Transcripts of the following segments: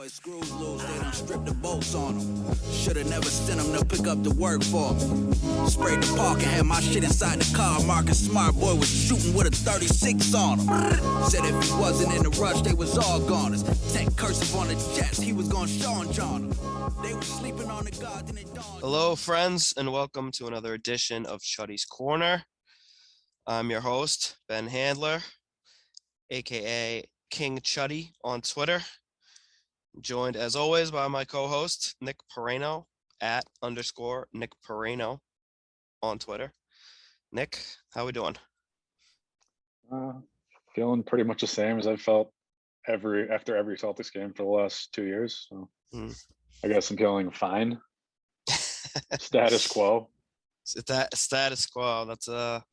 Boy, screws loose, they done stripped the bolts on them. Shoulda never sent them to pick up the work for me. Sprayed the park and had my shit inside the car. Marcus Smart boy was shooting with a 36 on him. Said if he wasn't in the rush, they was all goners. Tech cursive on the chest, he was gonna Sean John them. They was sleeping on the guard, then they dawned. Hello, friends, and welcome to another edition of Chuddy's Corner. I'm your host, Ben Handler, aka King Chuddy on Twitter. Joined as always by my co-host, Nick Pereno, at _Nick Pereno on Twitter. Nick, how we doing? Feeling pretty much the same as I've felt after every Celtics game for the last 2 years. So I guess I'm feeling fine. Status quo. Status quo. That's a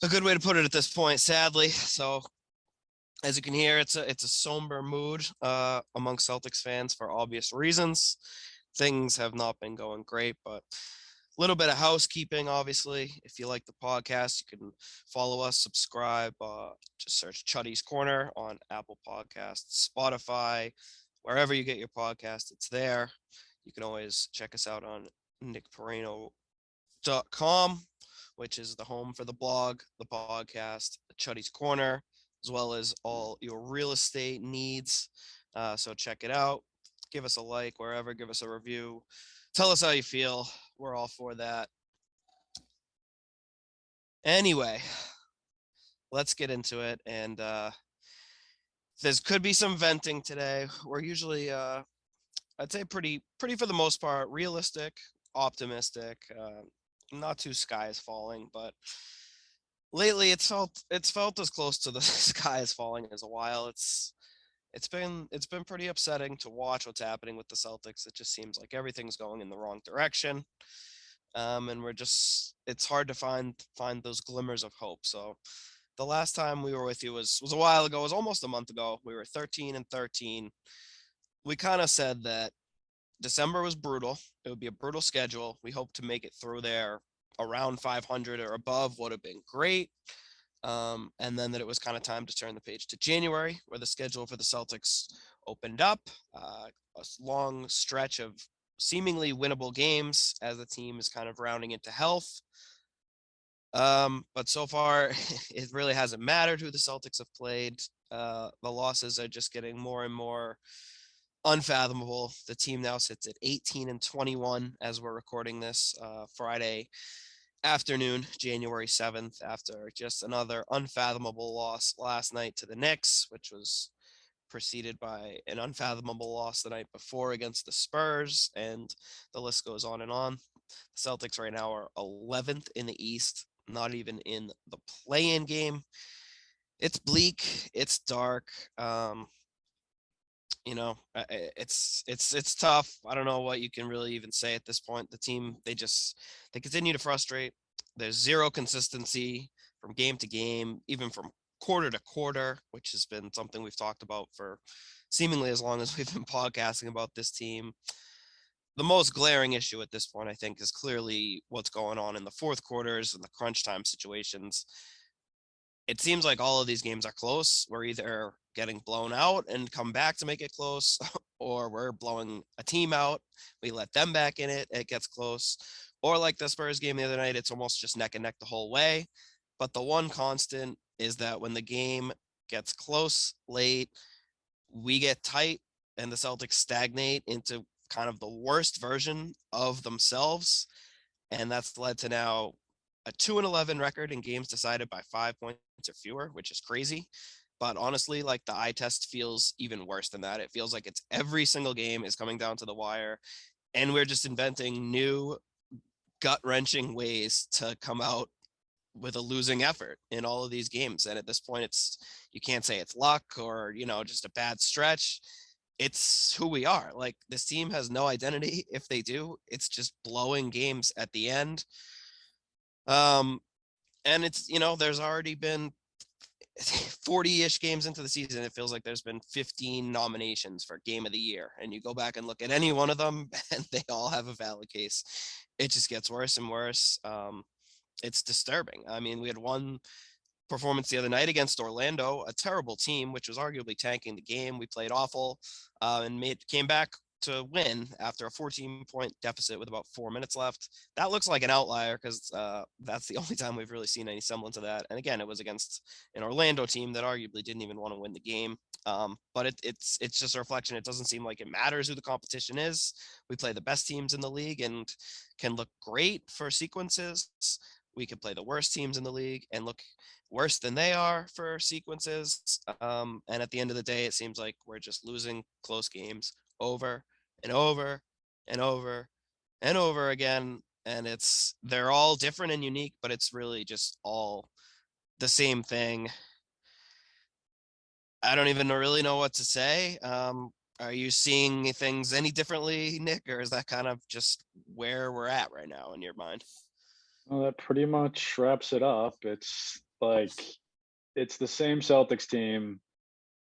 good way to put it at this point, sadly. So as you can hear, it's a somber mood among Celtics fans for obvious reasons. Things have not been going great, but a little bit of housekeeping, obviously. If you like the podcast, you can follow us, subscribe, just search Chuddy's Corner on Apple Podcasts, Spotify, wherever you get your podcast, it's there. You can always check us out on nickpereno.com, which is the home for the blog, the podcast, Chuddy's Corner, as well as all your real estate needs. So check it out. Give us a like wherever. Give us a review. Tell us how you feel. We're all for that. Anyway, let's get into it. And there could be some venting today. We're usually, I'd say pretty for the most part, realistic, optimistic, not too sky is falling, but lately it's felt as close to the sky is falling as a while. It's been pretty upsetting to watch what's happening with the Celtics. It just seems like everything's going in the wrong direction. And it's hard to find those glimmers of hope. So the last time we were with you was a while ago. It was almost a month ago. We were 13-13. We kind of said that December was brutal. It would be a brutal schedule. We hope to make it through there around 500 or above would have been great. And then that it was kind of time to turn the page to January, where the schedule for the Celtics opened up. A long stretch of seemingly winnable games as the team is kind of rounding into health. But so far, it really hasn't mattered who the Celtics have played. The losses are just getting more and more unfathomable. The team now sits at 18-21 as we're recording this Friday afternoon, January 7th, after just another unfathomable loss last night to the Knicks, which was preceded by an unfathomable loss the night before against the Spurs, and the list goes on and on. The Celtics right now are 11th in the East, not even in the play-in game. It's bleak. It's dark. It's tough. I don't know what you can really even say at this point. The team, they continue to frustrate. There's zero consistency from game to game, even from quarter to quarter, which has been something we've talked about for seemingly as long as we've been podcasting about this team. The most glaring issue at this point, I think, is clearly what's going on in the fourth quarters and the crunch time situations. It seems like all of these games are close. We're either getting blown out and come back to make it close, or we're blowing a team out. We let them back in it. It gets close. Or like the Spurs game the other night, it's almost just neck and neck the whole way. But the one constant is that when the game gets close late, we get tight and the Celtics stagnate into kind of the worst version of themselves. And that's led to now a 2-11 record in games decided by 5 points or fewer, which is crazy. But honestly, like, the eye test feels even worse than that. It feels like it's every single game is coming down to the wire, and we're just inventing new gut-wrenching ways to come out with a losing effort in all of these games. And at this point, you can't say it's luck or, just a bad stretch. It's who we are. Like, this team has no identity. If they do, it's just blowing games at the end. And it's, there's already been 40-ish games into the season. It feels like there's been 15 nominations for game of the year, and you go back and look at any one of them and they all have a valid case. It just gets worse and worse. It's disturbing. I mean, we had one performance the other night against Orlando, a terrible team, which was arguably tanking the game. We played awful and came back to win after a 14-point deficit with about 4 minutes left. That looks like an outlier because that's the only time we've really seen any semblance of that. And again, it was against an Orlando team that arguably didn't even want to win the game. But it's just a reflection. It doesn't seem like it matters who the competition is. We play the best teams in the league and can look great for sequences. We could play the worst teams in the league and look worse than they are for sequences. And at the end of the day, it seems like we're just losing close games over and over and over and over again. And they're all different and unique, but it's really just all the same thing. I don't even really know what to say. Are you seeing things any differently, Nick, or is that kind of just where we're at right now in your mind? Well, that pretty much wraps it up. It's like it's the same Celtics team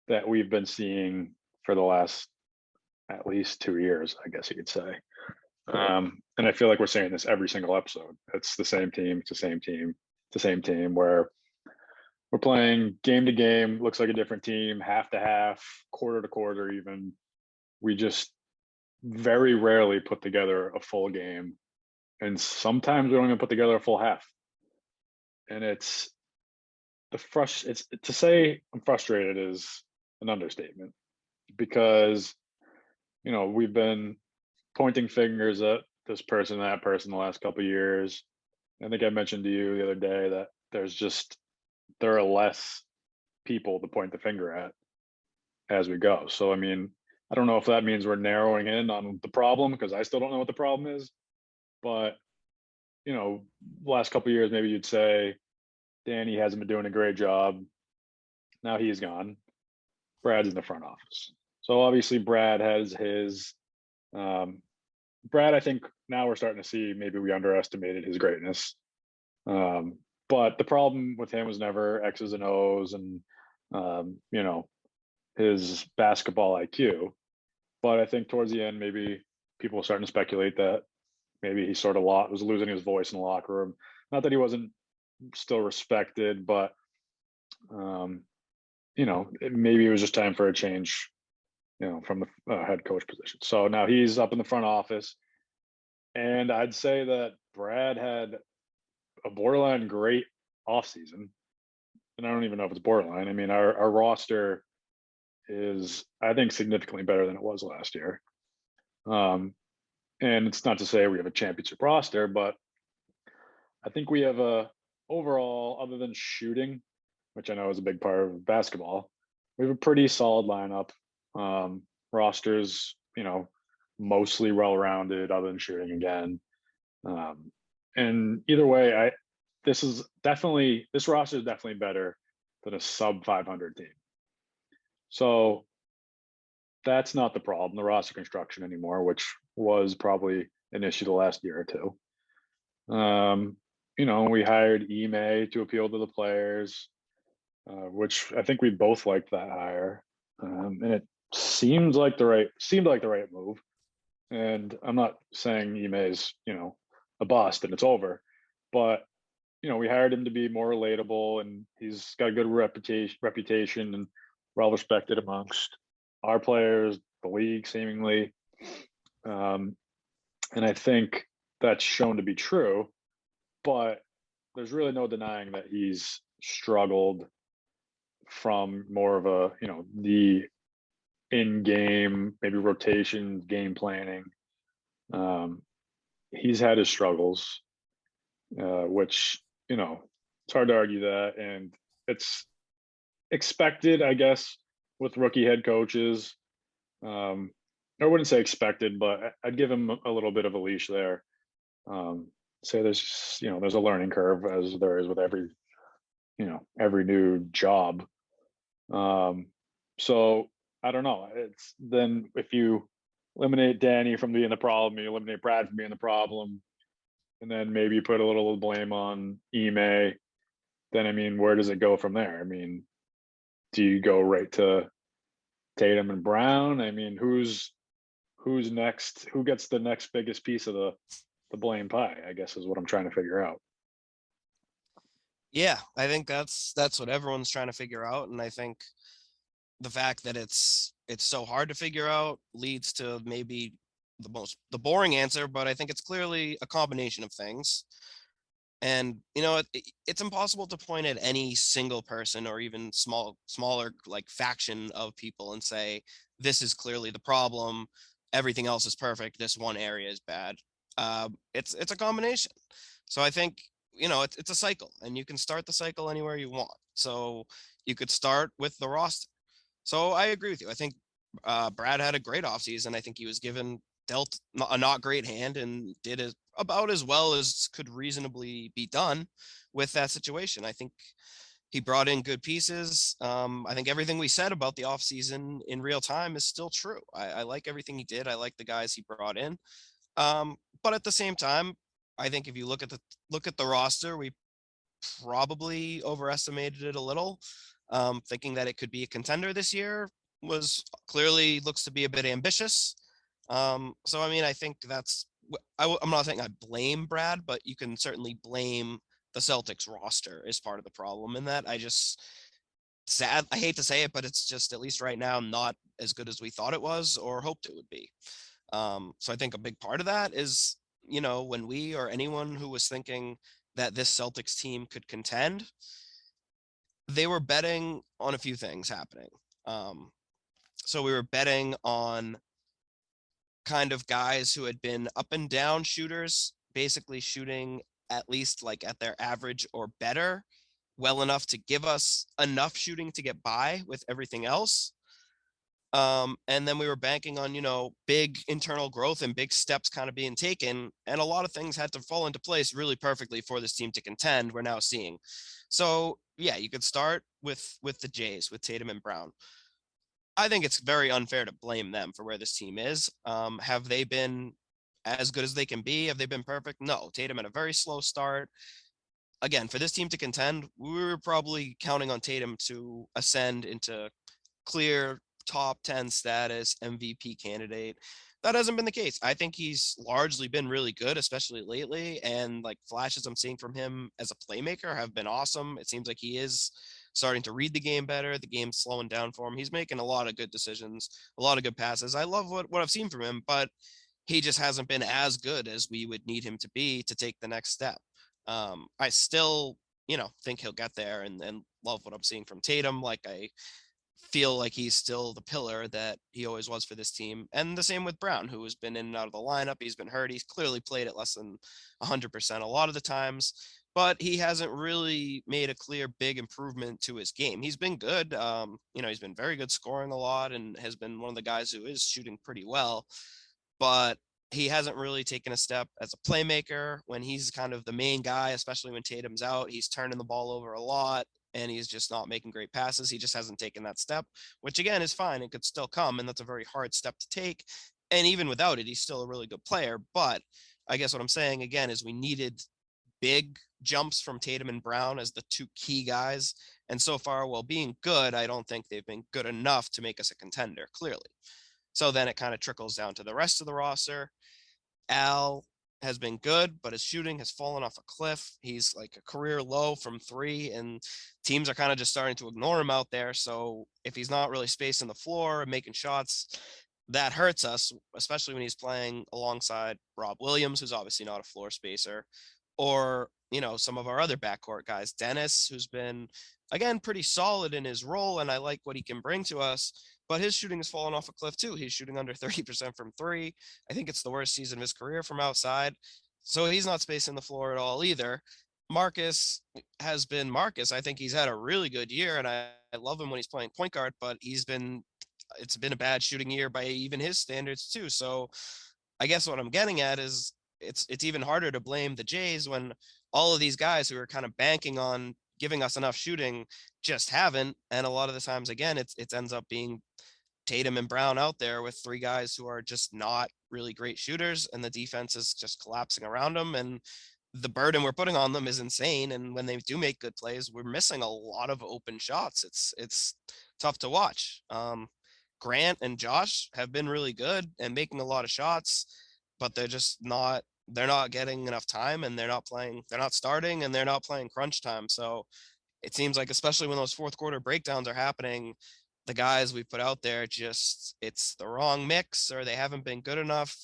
that we've been seeing for the last at least 2 years, I guess you could say. And I feel like we're saying this every single episode. It's the same team. It's the same team. It's the same team where we're playing game to game. Looks like a different team, half to half, quarter to quarter. Even we just very rarely put together a full game, and sometimes we don't even put together a full half. And it's it's to say I'm frustrated is an understatement because we've been pointing fingers at this person, that person the last couple of years. I think I mentioned to you the other day that there are less people to point the finger at as we go. So I mean, I don't know if that means we're narrowing in on the problem because I still don't know what the problem is. But last couple of years, maybe you'd say Danny hasn't been doing a great job. Now he's gone. Brad's in the front office. So obviously Brad has his Brad, I think now we're starting to see maybe we underestimated his greatness. But the problem with him was never X's and O's and his basketball IQ. But I think towards the end, maybe people were starting to speculate that maybe he sort of was losing his voice in the locker room. Not that he wasn't still respected, but maybe it was just time for a change, from the head coach position. So now he's up in the front office, and I'd say that Brad had a borderline great offseason, and I don't even know if it's borderline. I mean, our roster is, I think, significantly better than it was last year. And it's not to say we have a championship roster, but I think we have overall, other than shooting, which I know is a big part of basketball, we have a pretty solid lineup. Rosters, mostly well-rounded, other than shooting again. And either way, this roster is definitely better than a sub 500 team. So that's not the problem, the roster construction anymore, which was probably an issue the last year or two. We hired Ime to appeal to the players, which I think we both liked that hire. And it seemed like the right move. And I'm not saying Ime is, a bust and it's over, but we hired him to be more relatable, and he's got a good reputation and well respected amongst our players, the league, seemingly. And I think that's shown to be true, but there's really no denying that he's struggled from more of a, the in-game, maybe rotation, game planning. He's had his struggles, which, it's hard to argue that. And it's expected, I guess, with rookie head coaches. I wouldn't say expected, but I'd give him a little bit of a leash there. Say there's a learning curve, as there is with every new job. So I don't know. It's then if you eliminate Danny from being the problem, you eliminate Brad from being the problem, and then maybe you put a little blame on Ime, then I mean, where does it go from there? I mean, do you go right to Tatum and Brown? I mean, who's next? Who gets the next biggest piece of the blame pie, I guess, is what I'm trying to figure out. Yeah, I think that's what everyone's trying to figure out, and I think the fact that it's so hard to figure out leads to maybe the boring answer, but I think it's clearly a combination of things. And it's impossible to point at any single person or even smaller like faction of people and say this is clearly the problem, everything else is perfect, this one area is bad. It's a combination. So I think it's a cycle, and you can start the cycle anywhere you want. So you could start with the roster. So I agree with you. I think Brad had a great offseason. I think he was dealt a not great hand and did about as well as could reasonably be done with that situation. I think he brought in good pieces. I think everything we said about the offseason in real time is still true. I like everything he did. I like the guys he brought in. But at the same time, I think if you look at the roster, we probably overestimated it a little. Thinking that it could be a contender this year was clearly looks to be a bit ambitious. So I mean, I think I'm not saying I blame Brad, but you can certainly blame the Celtics roster as part of the problem in that. I hate to say it, but it's just, at least right now, not as good as we thought it was or hoped it would be. So I think a big part of that is, when we or anyone who was thinking that this Celtics team could contend, they were betting on a few things happening. Um, so we were betting on kind of guys who had been up and down shooters, basically shooting at least like at their average or better, well enough to give us enough shooting to get by with everything else. And then we were banking on, big internal growth and big steps kind of being taken. And a lot of things had to fall into place really perfectly for this team to contend, we're now seeing. So yeah, you could start with the Jays, with Tatum and Brown. I think it's very unfair to blame them for where this team is. Have they been as good as they can be? Have they been perfect? No. Tatum had a very slow start. Again, for this team to contend, we were probably counting on Tatum to ascend into clear top 10 status MVP candidate. That hasn't been the case. I think he's largely been really good, especially lately. And like flashes I'm seeing from him as a playmaker have been awesome. It seems like he is starting to read the game better. The game's slowing down for him. He's making a lot of good decisions, a lot of good passes. I love what I've seen from him, but he just hasn't been as good as we would need him to be to take the next step. I still, think he'll get there, and love what I'm seeing from Tatum. Like, I feel like he's still the pillar that he always was for this team. And the same with Brown, who has been in and out of the lineup. He's been hurt. He's clearly played at less than 100% a lot of the times, but he hasn't really made a clear big improvement to his game. He's been good. He's been very good scoring a lot and has been one of the guys who is shooting pretty well, but he hasn't really taken a step as a playmaker when he's kind of the main guy, especially when Tatum's out. He's turning the ball over a lot and he's just not making great passes. He just hasn't taken that step, which again is fine. It could still come, and that's a very hard step to take. And even without it, he's still a really good player. But I guess what I'm saying again is we needed big jumps from Tatum and Brown as the two key guys. And so far, while being good, I don't think they've been good enough to make us a contender, clearly. So then it kind of trickles down to the rest of the roster. Al has been good, but his shooting has fallen off a cliff. He's like a career low from three, and teams are kind of just starting to ignore him out there. So if he's not really spacing the floor and making shots, that hurts us, especially when he's playing alongside Rob Williams, who's obviously not a floor spacer, or some of our other backcourt guys, Dennis, who's been again pretty solid in his role, and I like what he can bring to us. But his shooting has fallen off a cliff too. He's shooting under 30% from three. I think it's the worst season of his career from outside. So he's not spacing the floor at all either. Marcus has been Marcus. I think he's had a really good year, and I love him when he's playing point guard, but it's been a bad shooting year by even his standards too. So I guess what I'm getting at is it's even harder to blame the Jays when all of these guys who are kind of banking on giving us enough shooting just haven't. And a lot of the times, again, it ends up being Tatum and Brown out there with three guys who are just not really great shooters, and the defense is just collapsing around them. And the burden we're putting on them is insane. And when they do make good plays, we're missing a lot of open shots. It's tough to watch. Grant and Josh have been really good and making a lot of shots, but they're just not they're not getting enough time, and they're not starting, and they're not playing crunch time. So it seems like, especially when those fourth quarter breakdowns are happening, the guys we put out there, just it's the wrong mix, or they haven't been good enough.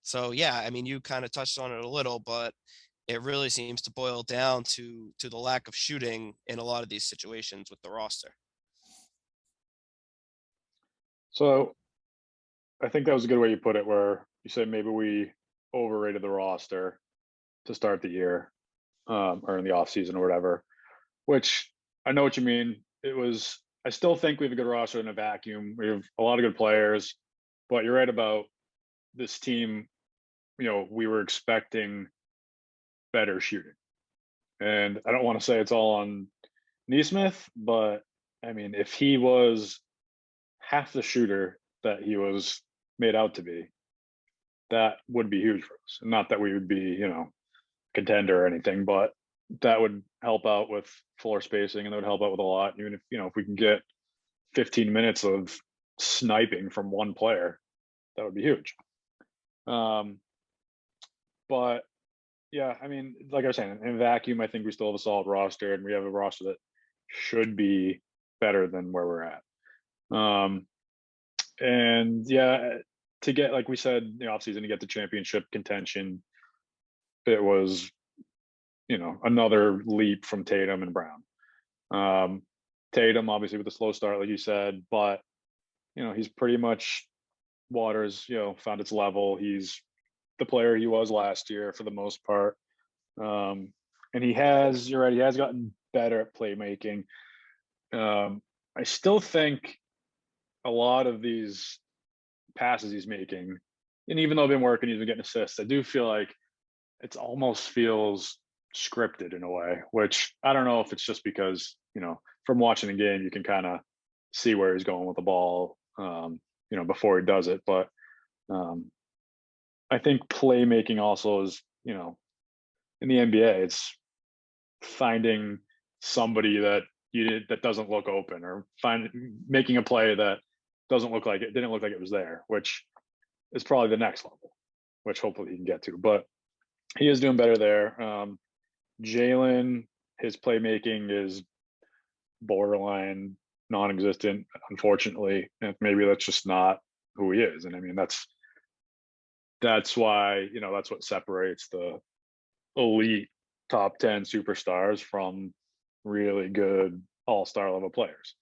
So yeah, I mean, you kind of touched on it a little, but it really seems to boil down to the lack of shooting in a lot of these situations with the roster. So I think that was a good way you put it, where you said maybe we overrated the roster to start the year, or in the off season or whatever. Which I know what you mean. I still think we have a good roster in a vacuum. We have a lot of good players, but you're right about this team. We were expecting better shooting, and I don't want to say it's all on Neesmith, but I mean, if he was half the shooter that he was made out to be, that would be huge for us. Not that we would be, contender or anything, but that would help out with floor spacing, and that would help out with a lot. Even if we can get 15 minutes of sniping from one player, that would be huge. But yeah, I mean, like I was saying, in vacuum, I think we still have a solid roster, and we have a roster that should be better than where we're at. And yeah, to get, like we said, the offseason, to get the championship contention, it was, another leap from Tatum and Brown. Tatum, obviously, with a slow start, like you said, but he's pretty much, Waters, found its level. He's the player he was last year for the most part. And you're right, he has gotten better at playmaking. I still think a lot of these passes he's making, and even though I've been working, he's been getting assists, I do feel like it almost feels scripted in a way, which I don't know if it's just because, from watching the game, you can kind of see where he's going with the ball, before he does it. But I think playmaking also is, in the NBA, it's finding somebody that doesn't look open, or making a play that didn't look like it was there, which is probably the next level, which hopefully he can get to. But he is doing better there. Jalen, his playmaking is borderline non-existent, unfortunately, and maybe that's just not who he is. And I mean, that's why, that's what separates the elite top 10 superstars from really good all-star level players.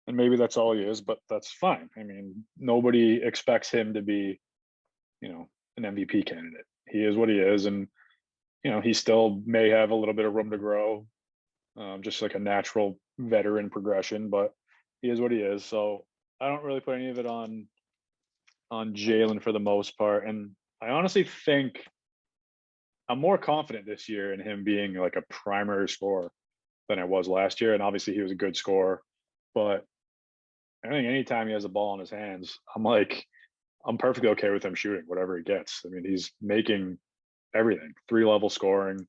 And maybe that's all he is, but that's fine. I mean, nobody expects him to be, an MVP candidate. He is what he is, and he still may have a little bit of room to grow, just like a natural veteran progression, but he is what he is. So I don't really put any of it on Jalen for the most part. And I honestly think I'm more confident this year in him being like a primary scorer than I was last year. And obviously he was a good scorer, but I think anytime he has the ball in his hands, I'm perfectly okay with him shooting whatever he gets. I mean, he's making everything, 3-level scoring.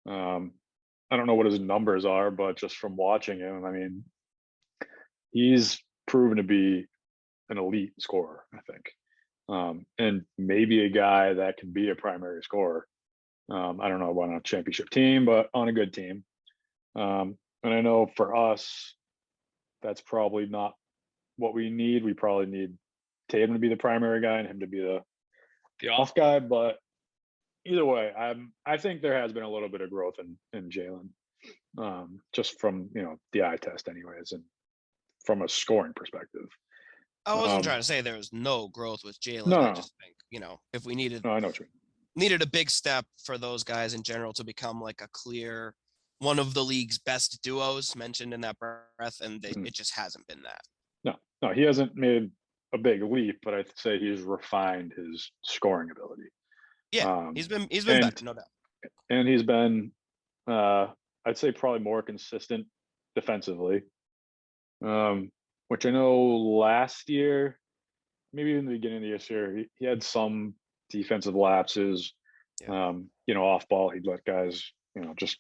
I don't know what his numbers are, but just from watching him, I mean, he's proven to be an elite scorer, I think. And maybe a guy that can be a primary scorer. I don't know about on a championship team, but on a good team. And I know for us, that's probably not what we need. We probably need Tatum to be the primary guy and him to be the off guy. But either way, I think there has been a little bit of growth in Jalen, just from the eye test, anyways, and from a scoring perspective. I wasn't trying to say there was no growth with Jalen. No. I just think, if we needed, I know what you mean. Needed a big step for those guys in general to become like a clear, one of the league's best duos mentioned in that breath, and it just hasn't been that. No, he hasn't made a big leap, but I'd say he's refined his scoring ability. Yeah, he's been better, no doubt. And he's been, I'd say, probably more consistent defensively, which I know last year, maybe in the beginning of this year, he had some defensive lapses. Yeah. Off ball, he'd let guys, just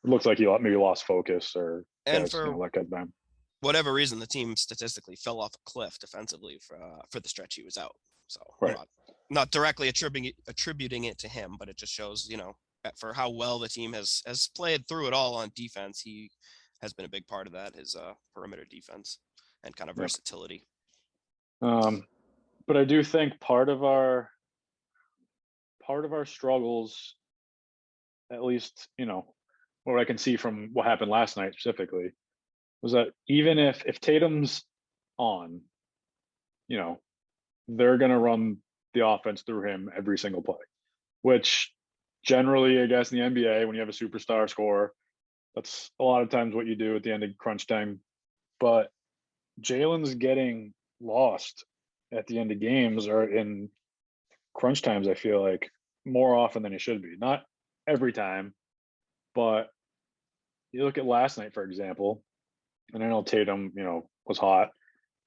it looks like he maybe lost focus, or and guys, for let guys down. Whatever reason, the team statistically fell off a cliff defensively for the stretch he was out. So right. not directly attributing it to him, but it just shows, for how well the team has played through it all on defense. He has been a big part of that, his perimeter defense and kind of Yep. versatility. But I do think part of our struggles, at least, what I can see from what happened last night specifically, was that even if Tatum's on, they're gonna run the offense through him every single play, which generally, I guess, in the NBA, when you have a superstar scorer, that's a lot of times what you do at the end of crunch time. But Jalen's getting lost at the end of games or in crunch times, I feel like, more often than he should be. Not every time, but you look at last night, for example, and I know Tatum, was hot,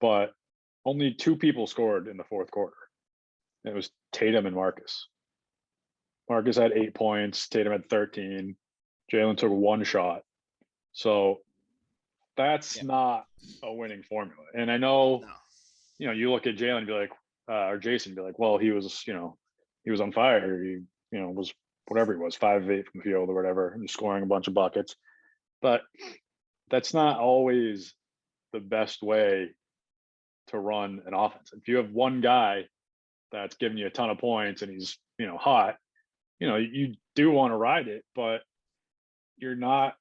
but only two people scored in the fourth quarter. It was Tatum and Marcus. Marcus had 8 points, Tatum had 13. Jalen took one shot. So that's not a winning formula. And I know, No. You look at Jalen and be like, or Jason be like, well, he was, he was on fire. He, was whatever he was, 5 of 8 from the field or whatever, and scoring a bunch of buckets. But that's not always the best way to run an offense. If you have one guy that's giving you a ton of points and he's, hot, you do want to ride it, but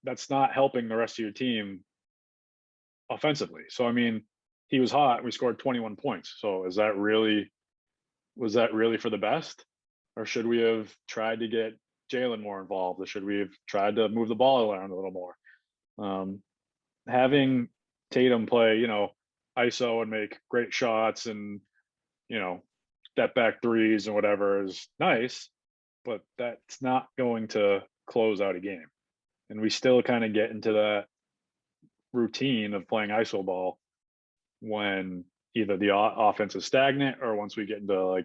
that's not helping the rest of your team offensively. So, I mean, he was hot. We scored 21 points. So was that really for the best? Or should we have tried to get Jalen more involved? Or should we have tried to move the ball around a little more? Having Tatum play, ISO and make great shots and, step back threes and whatever is nice, but that's not going to close out a game. And we still kind of get into that routine of playing ISO ball when either the offense is stagnant or once we get into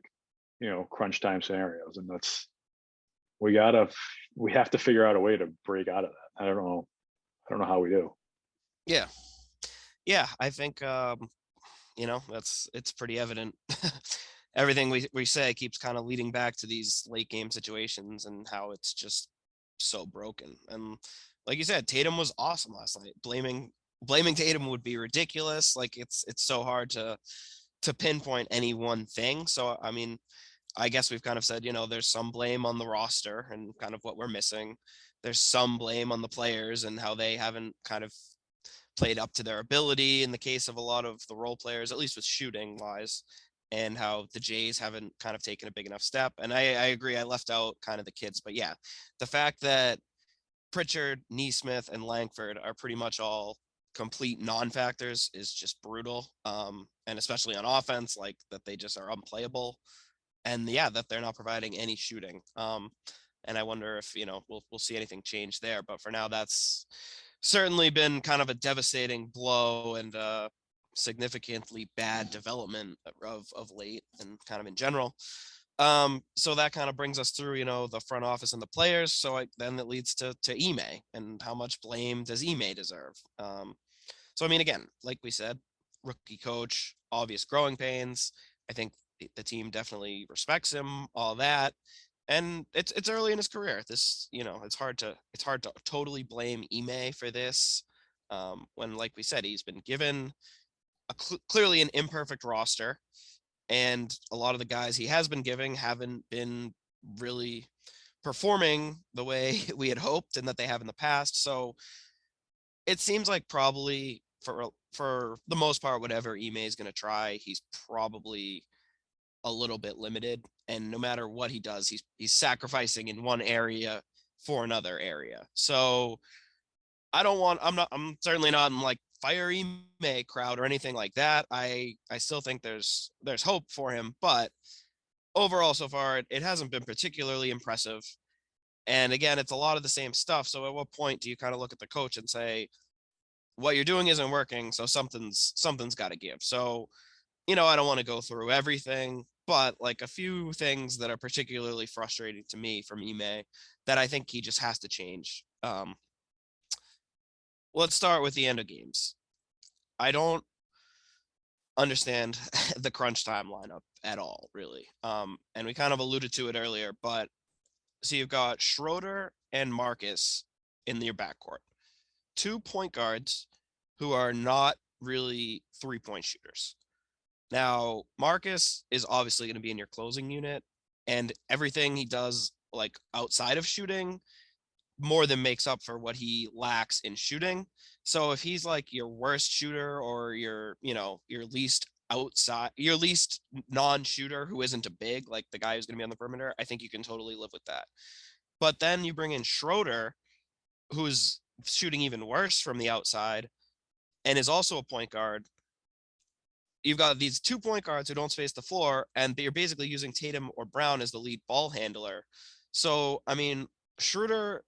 crunch time scenarios. And we have to figure out a way to break out of that. I don't know how we do. Yeah, I think it's pretty evident. Everything we say keeps kind of leading back to these late game situations and how it's just so broken. And like you said, Tatum was awesome last night. Blaming Tatum would be ridiculous. Like it's so hard to pinpoint any one thing. So I mean, I guess we've kind of said, there's some blame on the roster and kind of what we're missing. There's some blame on the players and how they haven't kind of played up to their ability in the case of a lot of the role players, at least with shooting wise, and how the Jays haven't kind of taken a big enough step. And I agree, I left out kind of the kids, but yeah, the fact that Pritchard, Neesmith, and Langford are pretty much all complete non-factors is just brutal. And especially on offense, like that they just are unplayable. And yeah, that they're not providing any shooting. And I wonder if, we'll see anything change there. But for now, that's certainly been kind of a devastating blow and significantly bad development of late and kind of in general. So that kind of brings us through, the front office and the players. So then it leads to Ime and how much blame does Ime deserve? So, I mean, again, like we said, rookie coach, obvious growing pains. I think the team definitely respects him, all that. And it's early in his career. This, it's hard to totally blame Ime for this. When, like we said, he's been given clearly an imperfect roster, and a lot of the guys he has been giving haven't been really performing the way we had hoped and that they have in the past. So it seems like probably for the most part, whatever Ime is going to try, he's probably a little bit limited. And no matter what he does, he's sacrificing in one area for another area. So I'm certainly not in like fire Ime crowd or anything like that. I still think there's hope for him, but overall so far it hasn't been particularly impressive. And again, it's a lot of the same stuff. So at what point do you kind of look at the coach and say, what you're doing isn't working, so something's got to give? So, I don't want to go through everything, but like a few things that are particularly frustrating to me from Ime that I think he just has to change. Let's start with the end of games. I don't understand the crunch time lineup at all, really. And we kind of alluded to it earlier, but so you've got Schroeder and Marcus in your backcourt, 2 point guards who are not really 3-point shooters. Now, Marcus is obviously going to be in your closing unit, and everything he does, like outside of shooting, more than makes up for what he lacks in shooting. So if he's like your worst shooter or your least non-shooter who isn't a big, like the guy who's going to be on the perimeter, I think you can totally live with that. But then you bring in Schroeder, who's shooting even worse from the outside and is also a point guard. You've got these 2 point guards who don't space the floor, and you're basically using Tatum or Brown as the lead ball handler. So, I mean, Schroeder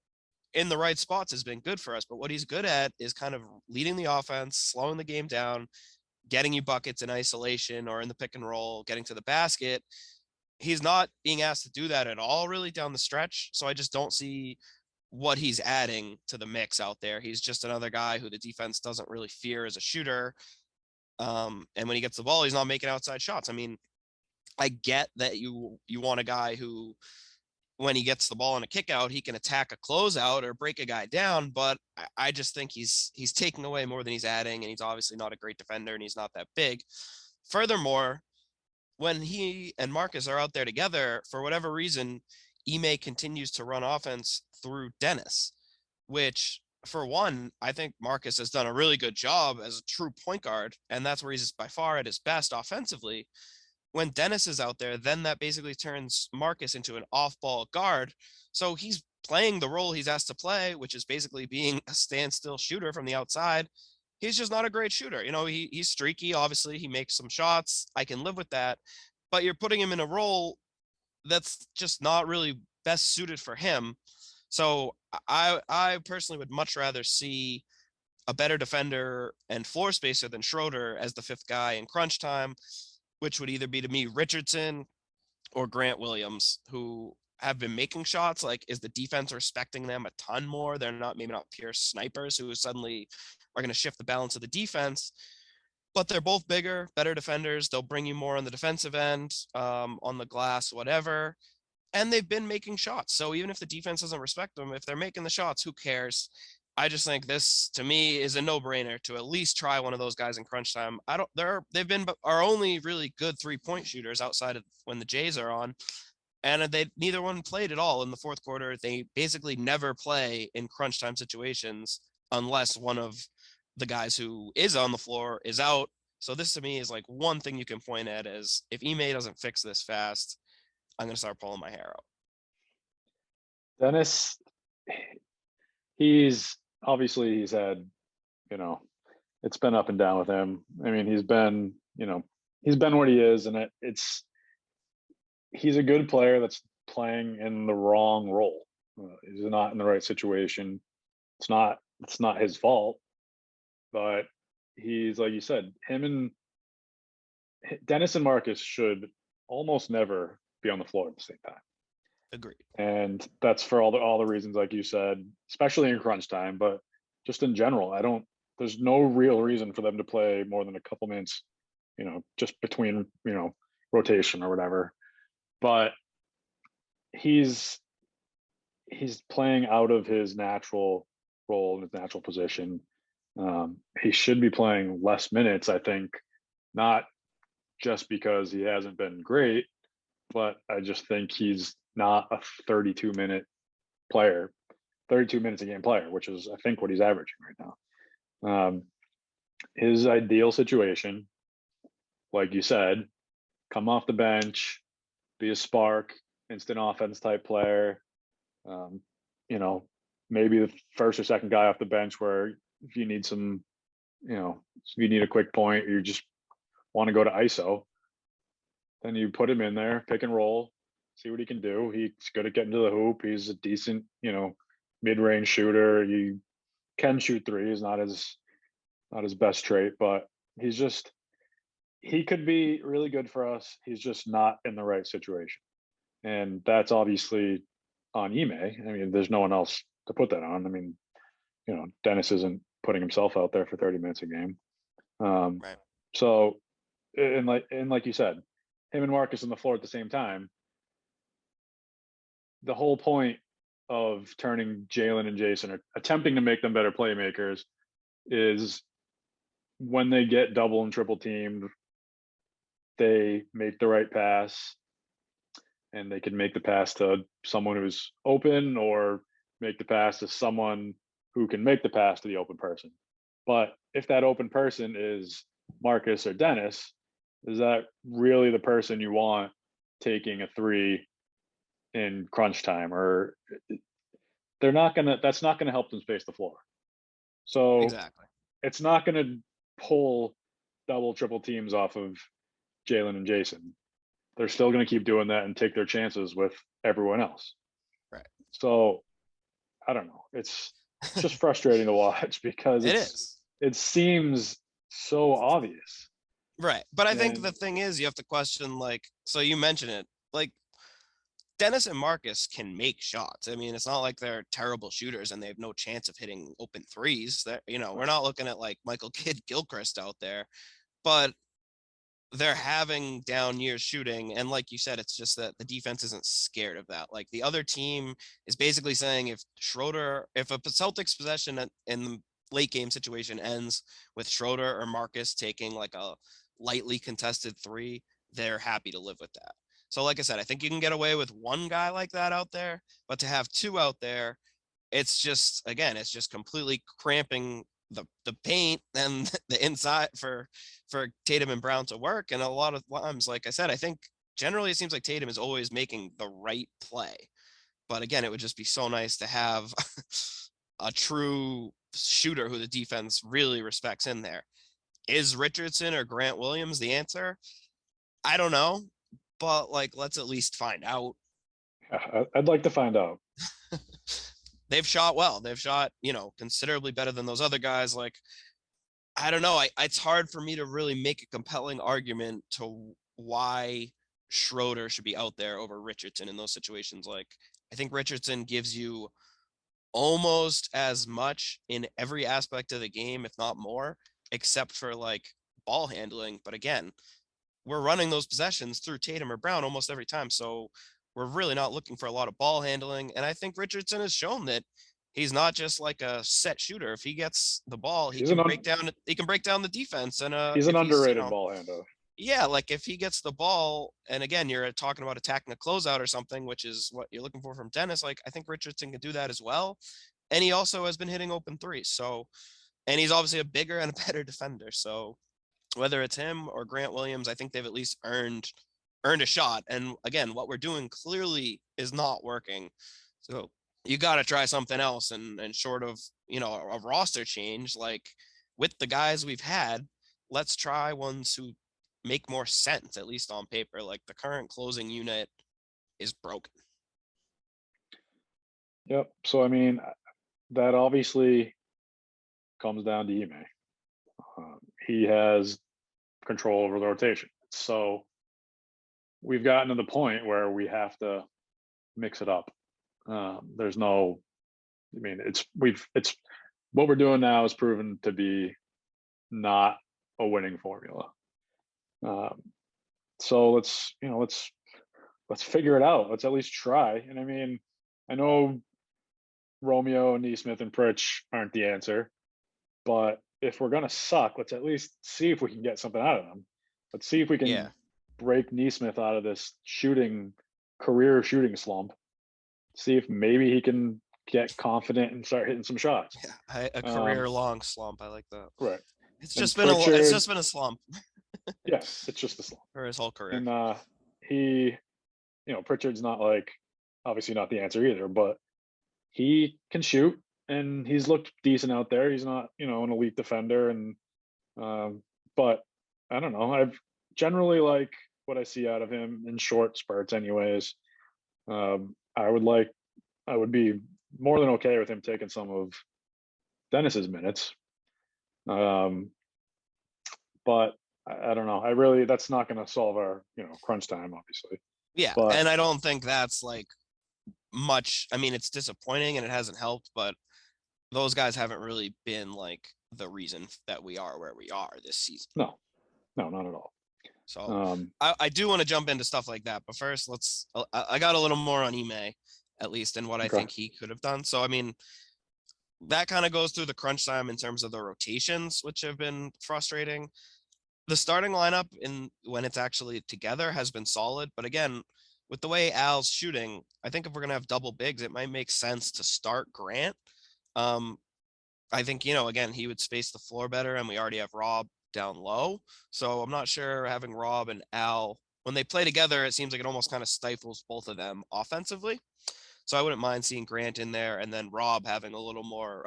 in the right spots has been good for us, but what he's good at is kind of leading the offense, slowing the game down, getting you buckets in isolation or in the pick and roll, getting to the basket. He's not being asked to do that at all really down the stretch. So I just don't see what he's adding to the mix out there. He's just another guy who the defense doesn't really fear as a shooter. And when he gets the ball, he's not making outside shots. I mean, I get that you want a guy who, when he gets the ball in a kick out, he can attack a closeout or break a guy down. But I just think he's taking away more than he's adding, and he's obviously not a great defender, and he's not that big. Furthermore, when he and Marcus are out there together, for whatever reason, Ime continues to run offense through Dennis, which for one, I think Marcus has done a really good job as a true point guard, and that's where he's by far at his best offensively. When Dennis is out there, then that basically turns Marcus into an off-ball guard. So he's playing the role he's asked to play, which is basically being a standstill shooter from the outside. He's just not a great shooter. He's streaky. Obviously, he makes some shots. I can live with that. But you're putting him in a role that's just not really best suited for him. So I personally would much rather see a better defender and floor spacer than Schroeder as the fifth guy in crunch time, which would either be to me Richardson or Grant Williams, who have been making shots. Like, is the defense respecting them a ton more? They're maybe not pure snipers who suddenly are going to shift the balance of the defense, but they're both bigger, better defenders. They'll bring you more on the defensive end, on the glass, whatever. And they've been making shots. So even if the defense doesn't respect them, if they're making the shots, who cares? I just think this, to me, is a no-brainer to at least try one of those guys in crunch time. They've been our only really good 3-point shooters outside of when the Jays are on, and neither one played at all in the fourth quarter. They basically never play in crunch time situations unless one of the guys who is on the floor is out. So this to me is like one thing you can point at as if Ime doesn't fix this fast, I'm going to start pulling my hair out. Dennis, he's had, it's been up and down with him. I mean, he's been what he is, and he's a good player that's playing in the wrong role. He's not in the right situation. It's not his fault, but he's, like you said, Dennis and Marcus should almost never be on the floor at the same time. Agreed. And that's for all the reasons, like you said, especially in crunch time, but just in general, there's no real reason for them to play more than a couple minutes, just between, rotation or whatever. But he's playing out of his natural role in his natural position. He should be playing less minutes, I think, not just because he hasn't been great, but I just think he's not a 32-minute player, 32 minutes a game player, which is, I think, what he's averaging right now. His ideal situation, like you said, come off the bench, be a spark, instant offense type player. Maybe the first or second guy off the bench where if you need some, if you need a quick point, or you just want to go to ISO, then you put him in there, pick and roll, see what he can do. He's good at getting to the hoop. He's a decent, mid-range shooter. He can shoot threes, not his best trait, but he could be really good for us. He's just not in the right situation. And that's obviously on Ime. I mean, there's no one else to put that on. I mean, Dennis isn't putting himself out there for 30 minutes a game. Right. So and like you said, him and Marcus on the floor at the same time. The whole point of turning Jalen and Jason, or attempting to make them better playmakers, is when they get double and triple teamed, they make the right pass, and they can make the pass to someone who's open, or make the pass to someone who can make the pass to the open person. But if that open person is Marcus or Dennis, is that really the person you want taking a three in crunch time? Or that's not gonna help them space the floor. So Exactly. it's not gonna pull double, triple teams off of Jalen and Jason. They're still gonna keep doing that and take their chances with everyone else. Right. So I don't know. It's just frustrating to watch because It is. it seems so obvious. Right. But I think And the thing is, you have to question, like, so you mentioned it, like, Dennis and Marcus can make shots. I mean, it's not like they're terrible shooters and they have no chance of hitting open threes. That, we're not looking at like Michael Kidd Gilchrist out there, but they're having down years shooting. And like you said, it's just that the defense isn't scared of that. Like the other team is basically saying, if a Celtics possession in the late game situation ends with Schroeder or Marcus taking like a lightly contested three, they're happy to live with that. So like I said, I think you can get away with one guy like that out there, but to have two out there, it's just, again, it's just completely cramping the paint and the inside for Tatum and Brown to work. And a lot of times, like I said, I think generally it seems like Tatum is always making the right play. But again, it would just be so nice to have a true shooter who the defense really respects in there. Is Richardson or Grant Williams the answer? I don't know, but like, let's at least find out. I'd like to find out. They've shot well. They've shot, considerably better than those other guys. Like, I don't know. It's hard for me to really make a compelling argument to why Schroeder should be out there over Richardson in those situations. Like, I think Richardson gives you almost as much in every aspect of the game, if not more, except for like ball handling. But again, we're running those possessions through Tatum or Brown almost every time. So we're really not looking for a lot of ball handling. And I think Richardson has shown that he's not just like a set shooter. If he gets the ball, he can break down the defense. And he's an if he's, underrated ball handler. yeah, like if he gets the ball, and again, you're talking about attacking a closeout or something, which is what you're looking for from Dennis. Like, I think Richardson can do that as well. And he also has been hitting open threes. So, and he's obviously a bigger and a better defender. So whether it's him or Grant Williams, I think they've at least earned a shot. And again, what we're doing clearly is not working. So you got to try something else. And short of, a roster change, like with the guys we've had, let's try ones who make more sense, at least on paper. Like the current closing unit is broken. Yep. So I mean, that obviously comes down to Ime. He has control over the rotation. So we've gotten to the point where we have to mix it up. There's no, I mean, it's what we're doing now is proven to be not a winning formula. So let's figure it out. Let's at least try. And I mean, I know Romeo, Neesmith, and Pritch aren't the answer, but if we're gonna suck, let's at least see if we can get something out of them. Let's see if we can break Neesmith out of this career shooting slump. See if maybe he can get confident and start hitting some shots. Yeah, a career-long slump. I like that. Right. It's just been a slump. Yes, it's just a slump For his whole career. And Pritchard's not obviously not the answer either, but he can shoot and he's looked decent out there. He's not, an elite defender, and but I don't know. I've generally like what I see out of him in short spurts, anyways. I would be more than okay with him taking some of Dennis's minutes. But I don't know. That's not going to solve our, crunch time, obviously. Yeah, but, and I don't think that's like much. I mean, it's disappointing and it hasn't helped, but those guys haven't really been like the reason that we are where we are this season. No, not at all. So Um, I do want to jump into stuff like that, but first I got a little more on Ime, at least, and what I okay. think he could have done. So I mean, that kind of goes through the crunch time in terms of the rotations, which have been frustrating. The starting lineup in when it's actually together has been solid, but again, with the way Al's shooting, I think if we're gonna have double bigs, it might make sense to start Grant. Um, I think, again, he would space the floor better, and we already have Rob down low. So I'm not sure having Rob and Al, when they play together, it seems like it almost kind of stifles both of them offensively. So I wouldn't mind seeing Grant in there and then Rob having a little more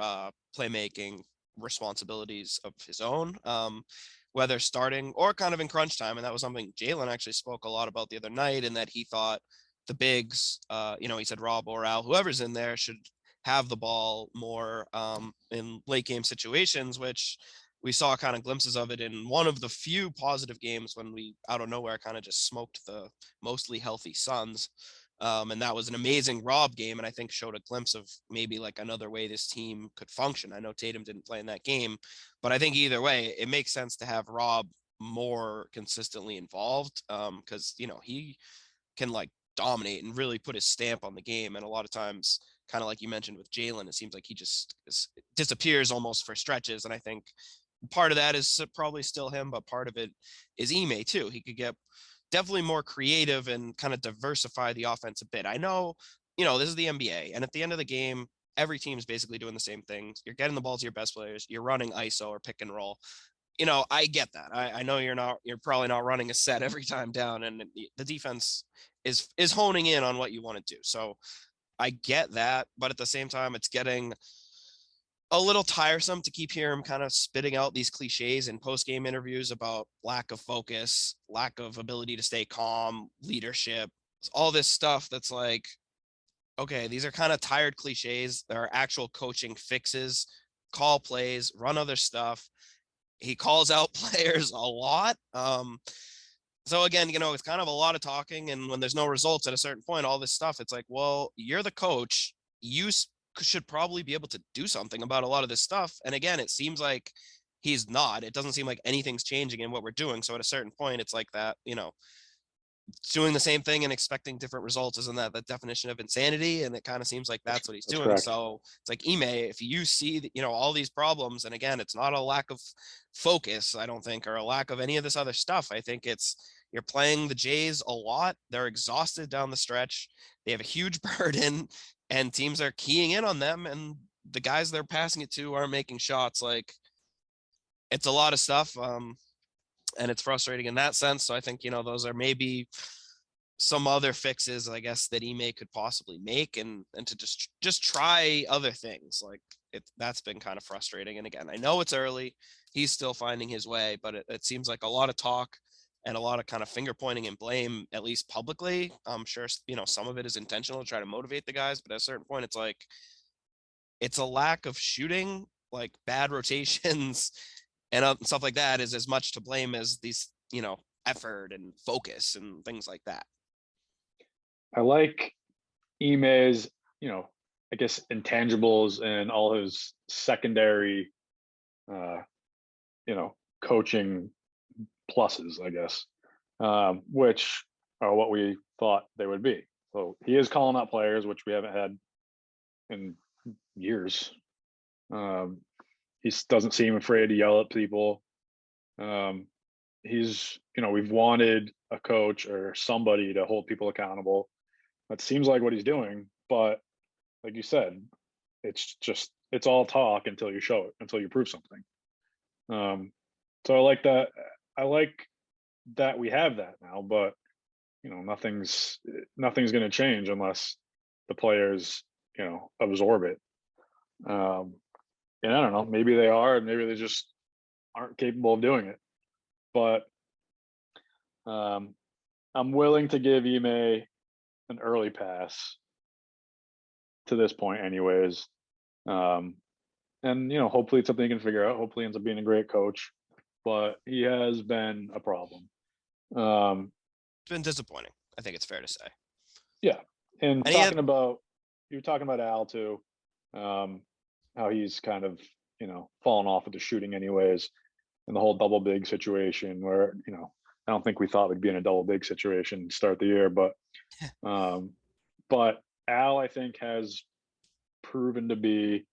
playmaking responsibilities of his own, whether starting or kind of in crunch time. And that was something Jalen actually spoke a lot about the other night, and that he thought the bigs, he said Rob or Al, whoever's in there, should have the ball more in late game situations, which we saw kind of glimpses of it in one of the few positive games when we out of nowhere kind of just smoked the mostly healthy Suns. And that was an amazing Rob game, and I think showed a glimpse of maybe like another way this team could function. I know Tatum didn't play in that game, but I think either way, it makes sense to have Rob more consistently involved, because he can like dominate and really put his stamp on the game. And a lot of times, kind of like you mentioned with Jalen, it seems like he just disappears almost for stretches. And I think part of that is probably still him, but part of it is Ime too. He could get definitely more creative and kind of diversify the offense a bit. I know, this is the NBA, and at the end of the game, every team is basically doing the same thing. You're getting the ball to your best players. You're running ISO or pick and roll. I get that. I know you're probably not running a set every time down, and the defense is honing in on what you want to do. So I get that, but at the same time, it's getting a little tiresome to keep hearing him kind of spitting out these cliches in post-game interviews about lack of focus, lack of ability to stay calm, leadership, all this stuff that's like, okay, these are kind of tired cliches. There are actual coaching fixes, call plays, run other stuff. He calls out players a lot. So again, it's kind of a lot of talking, and when there's no results at a certain point, all this stuff, it's like, well, you're the coach. You should probably be able to do something about a lot of this stuff. And again, it seems like he's not. It doesn't seem like anything's changing in what we're doing. So at a certain point, it's like that, doing the same thing and expecting different results. Isn't that the definition of insanity? And it kind of seems like that's what he's That's doing. correct. So it's like, Ime, if you see that, all these problems, and again, it's not a lack of focus, I don't think, or a lack of any of this other stuff. I think it's, you're playing the Jays a lot. They're exhausted down the stretch. They have a huge burden, and teams are keying in on them. And the guys they're passing it to aren't making shots. Like, it's a lot of stuff. And it's frustrating in that sense. So I think, those are maybe some other fixes, I guess, that Ime could possibly make, and to just try other things. Like, that's been kind of frustrating. And again, I know it's early. He's still finding his way, but it seems like a lot of talk and a lot of kind of finger pointing and blame, at least publicly. I'm sure, some of it is intentional to try to motivate the guys, but at a certain point, it's like, it's a lack of shooting, like bad rotations and stuff like that is as much to blame as these, effort and focus and things like that. I like Ime's, I guess intangibles and all his secondary, uh, coaching pluses, I guess, which are what we thought they would be. So he is calling out players, which we haven't had in years. He doesn't seem afraid to yell at people. He's, we've wanted a coach or somebody to hold people accountable. That seems like what he's doing, but like you said, it's all talk until you show it, until you prove something. So I like that. I like that we have that now, but nothing's going to change unless the players, absorb it. And I don't know, maybe they are, and maybe they just aren't capable of doing it. But I'm willing to give Ime an early pass to this point, anyways. And hopefully it's something he can figure out. Hopefully he ends up being a great coach, but he has been a problem. It's been disappointing, I think it's fair to say. Yeah, and And you were talking about Al too, how he's kind of fallen off with the shooting, anyways, and the whole double big situation where I don't think we thought we'd be in a double big situation to start the year, um, but Al, I think, has proven to be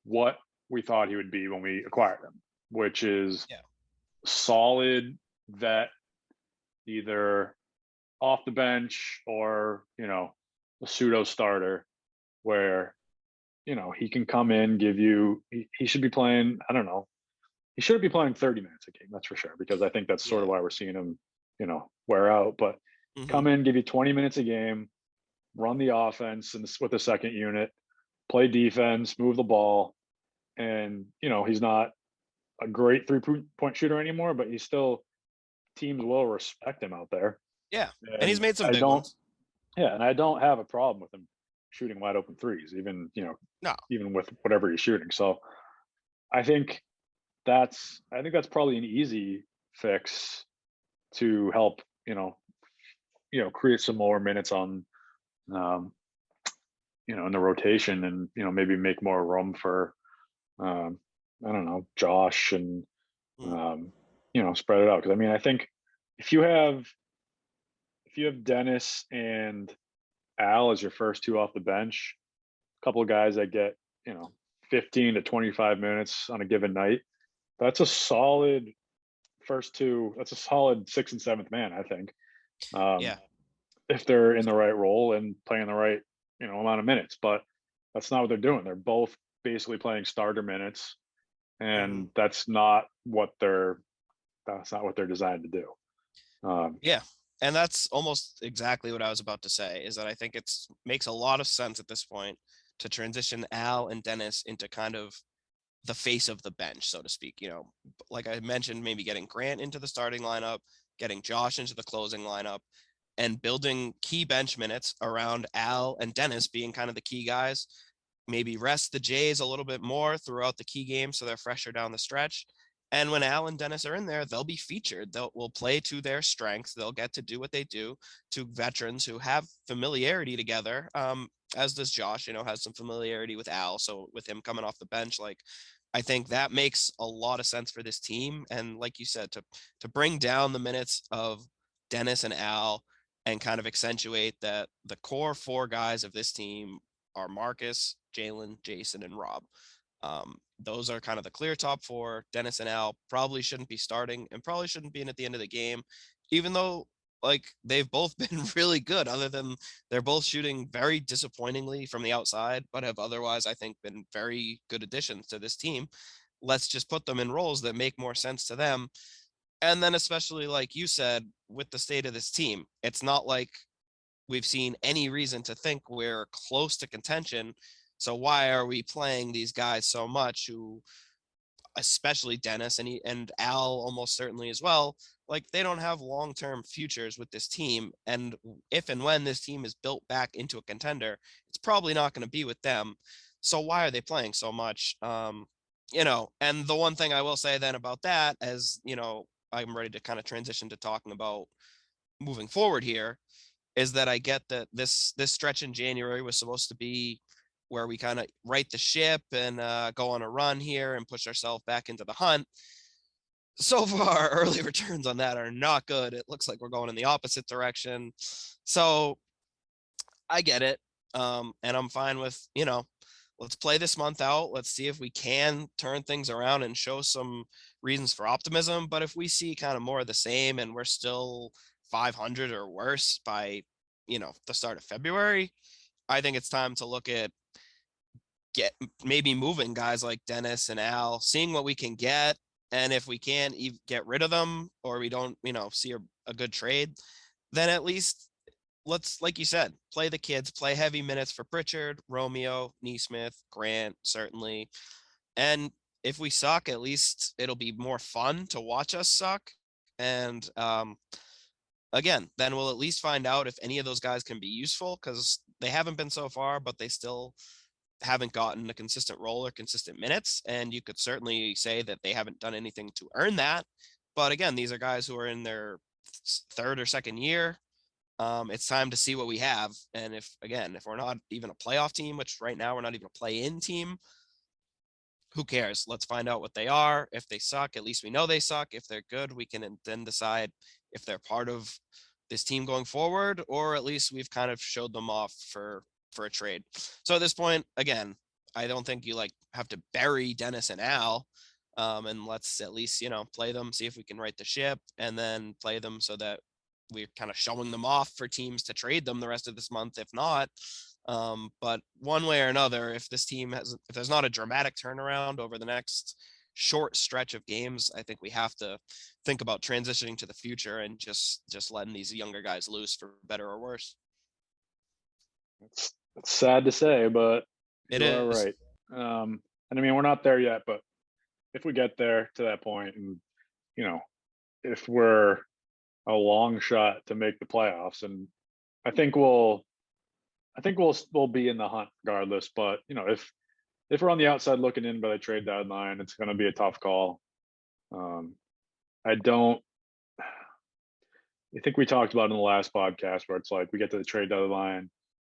what we thought he would be when we acquired him, which is Yeah. solid vet, either off the bench or, a pseudo starter where, he can come in, give you, he should be playing, I don't know, he shouldn't be playing 30 minutes a game, that's for sure, because I think that's sort Yeah. of why we're seeing him, wear out. But Hmm. come in, give you 20 minutes a game, run the offense and with the second unit, play defense, move the ball. And, he's not a great 3-point shooter anymore, but he's still, teams will respect him out there. Yeah. And he's And made some I big don't, ones. yeah, and I don't have a problem with him shooting wide open threes, even, No. even with whatever he's shooting. So I think that's probably an easy fix to help, create some more minutes on, um, in the rotation, and, maybe make more room for, um, I don't know, Josh, and, Mm. spread it out. Because I mean, I think if you have Dennis and Al as your first two off the bench, a couple of guys that get, 15 to 25 minutes on a given night, that's a solid first two. That's a solid sixth and seventh man, I think. Um, Yeah. if they're in the right role and playing the right, amount of minutes. But that's not what they're doing. They're both basically playing starter minutes, Hmm. and that's not what they're designed to do. Yeah. And that's almost exactly what I was about to say, is that I think it's makes a lot of sense at this point to transition Al and Dennis into kind of the face of the bench, so to speak. Like I mentioned, maybe getting Grant into the starting lineup, getting Josh into the closing lineup, and building key bench minutes around Al and Dennis being kind of the key guys. Maybe rest the Jays a little bit more throughout the key games so they're fresher down the stretch. And when Al and Dennis are in there, they'll be featured. Will play to their strengths. They'll get to do what they do, to veterans who have familiarity together. As does Josh, has some familiarity with Al. So with him coming off the bench, like, I think that makes a lot of sense for this team. And like you said, to bring down the minutes of Dennis and Al and kind of accentuate that the core four guys of this team are Marcus, Jalen, Jason, and Rob. Those are kind of the clear top four. Dennis and Al probably shouldn't be starting and probably shouldn't be in at the end of the game, even though, like, they've both been really good, other than they're both shooting very disappointingly from the outside, but have otherwise, I think, been very good additions to this team. Let's just put them in roles that make more sense to them. And then, especially like you said, with the state of this team, it's not like we've seen any reason to think we're close to contention. So why are we playing these guys so much, who, especially Dennis and Al almost certainly as well, like, they don't have long-term futures with this team. And if and when this team is built back into a contender, it's probably not going to be with them. So why are they playing so much? And the one thing I will say then about that, as I'm ready to kind of transition to talking about moving forward here, is that I get that this stretch in January was supposed to be where we kind of right the ship and go on a run here and push ourselves back into the hunt. So far, early returns on that are not good. It looks like we're going in the opposite direction. So I get it. And I'm fine with, let's play this month out. Let's see if we can turn things around and show some reasons for optimism. But if we see kind of more of the same and we're still 500 or worse by, the start of February, I think it's time to look at get maybe moving guys like Dennis and Al, seeing what we can get. And if we can't get rid of them, or we don't, see a good trade, then at least let's, like you said, play the kids, play heavy minutes for Pritchard, Romeo, Neesmith, Grant, certainly. And if we suck, at least it'll be more fun to watch us suck. And again, then we'll at least find out if any of those guys can be useful, because they haven't been so far, but they still haven't gotten a consistent role or consistent minutes. And you could certainly say that they haven't done anything to earn that. But again, these are guys who are in their third or second year. It's time to see what we have. And if we're not even a playoff team, which right now we're not even a play-in team, who cares? Let's find out what they are. If they suck, at least we know they suck. If they're good, we can then decide if they're part of this team going forward, or at least we've kind of showed them off for a trade. So at this point, again, I don't think you like have to bury Dennis and Al. And let's at least, play them, see if we can right the ship, and then play them so that we're kind of showing them off for teams to trade them the rest of this month. If not, but one way or another, if there's not a dramatic turnaround over the next short stretch of games, I think we have to think about transitioning to the future and just letting these younger guys loose for better or worse. It's sad to say, but It you are is. right. And I mean, we're not there yet, but if we get there to that point, and if we're a long shot to make the playoffs, and I think we'll be in the hunt regardless. But if we're on the outside looking in by the trade deadline, it's going to be a tough call. I don't. I think we talked about in the last podcast where it's like we get to the trade deadline,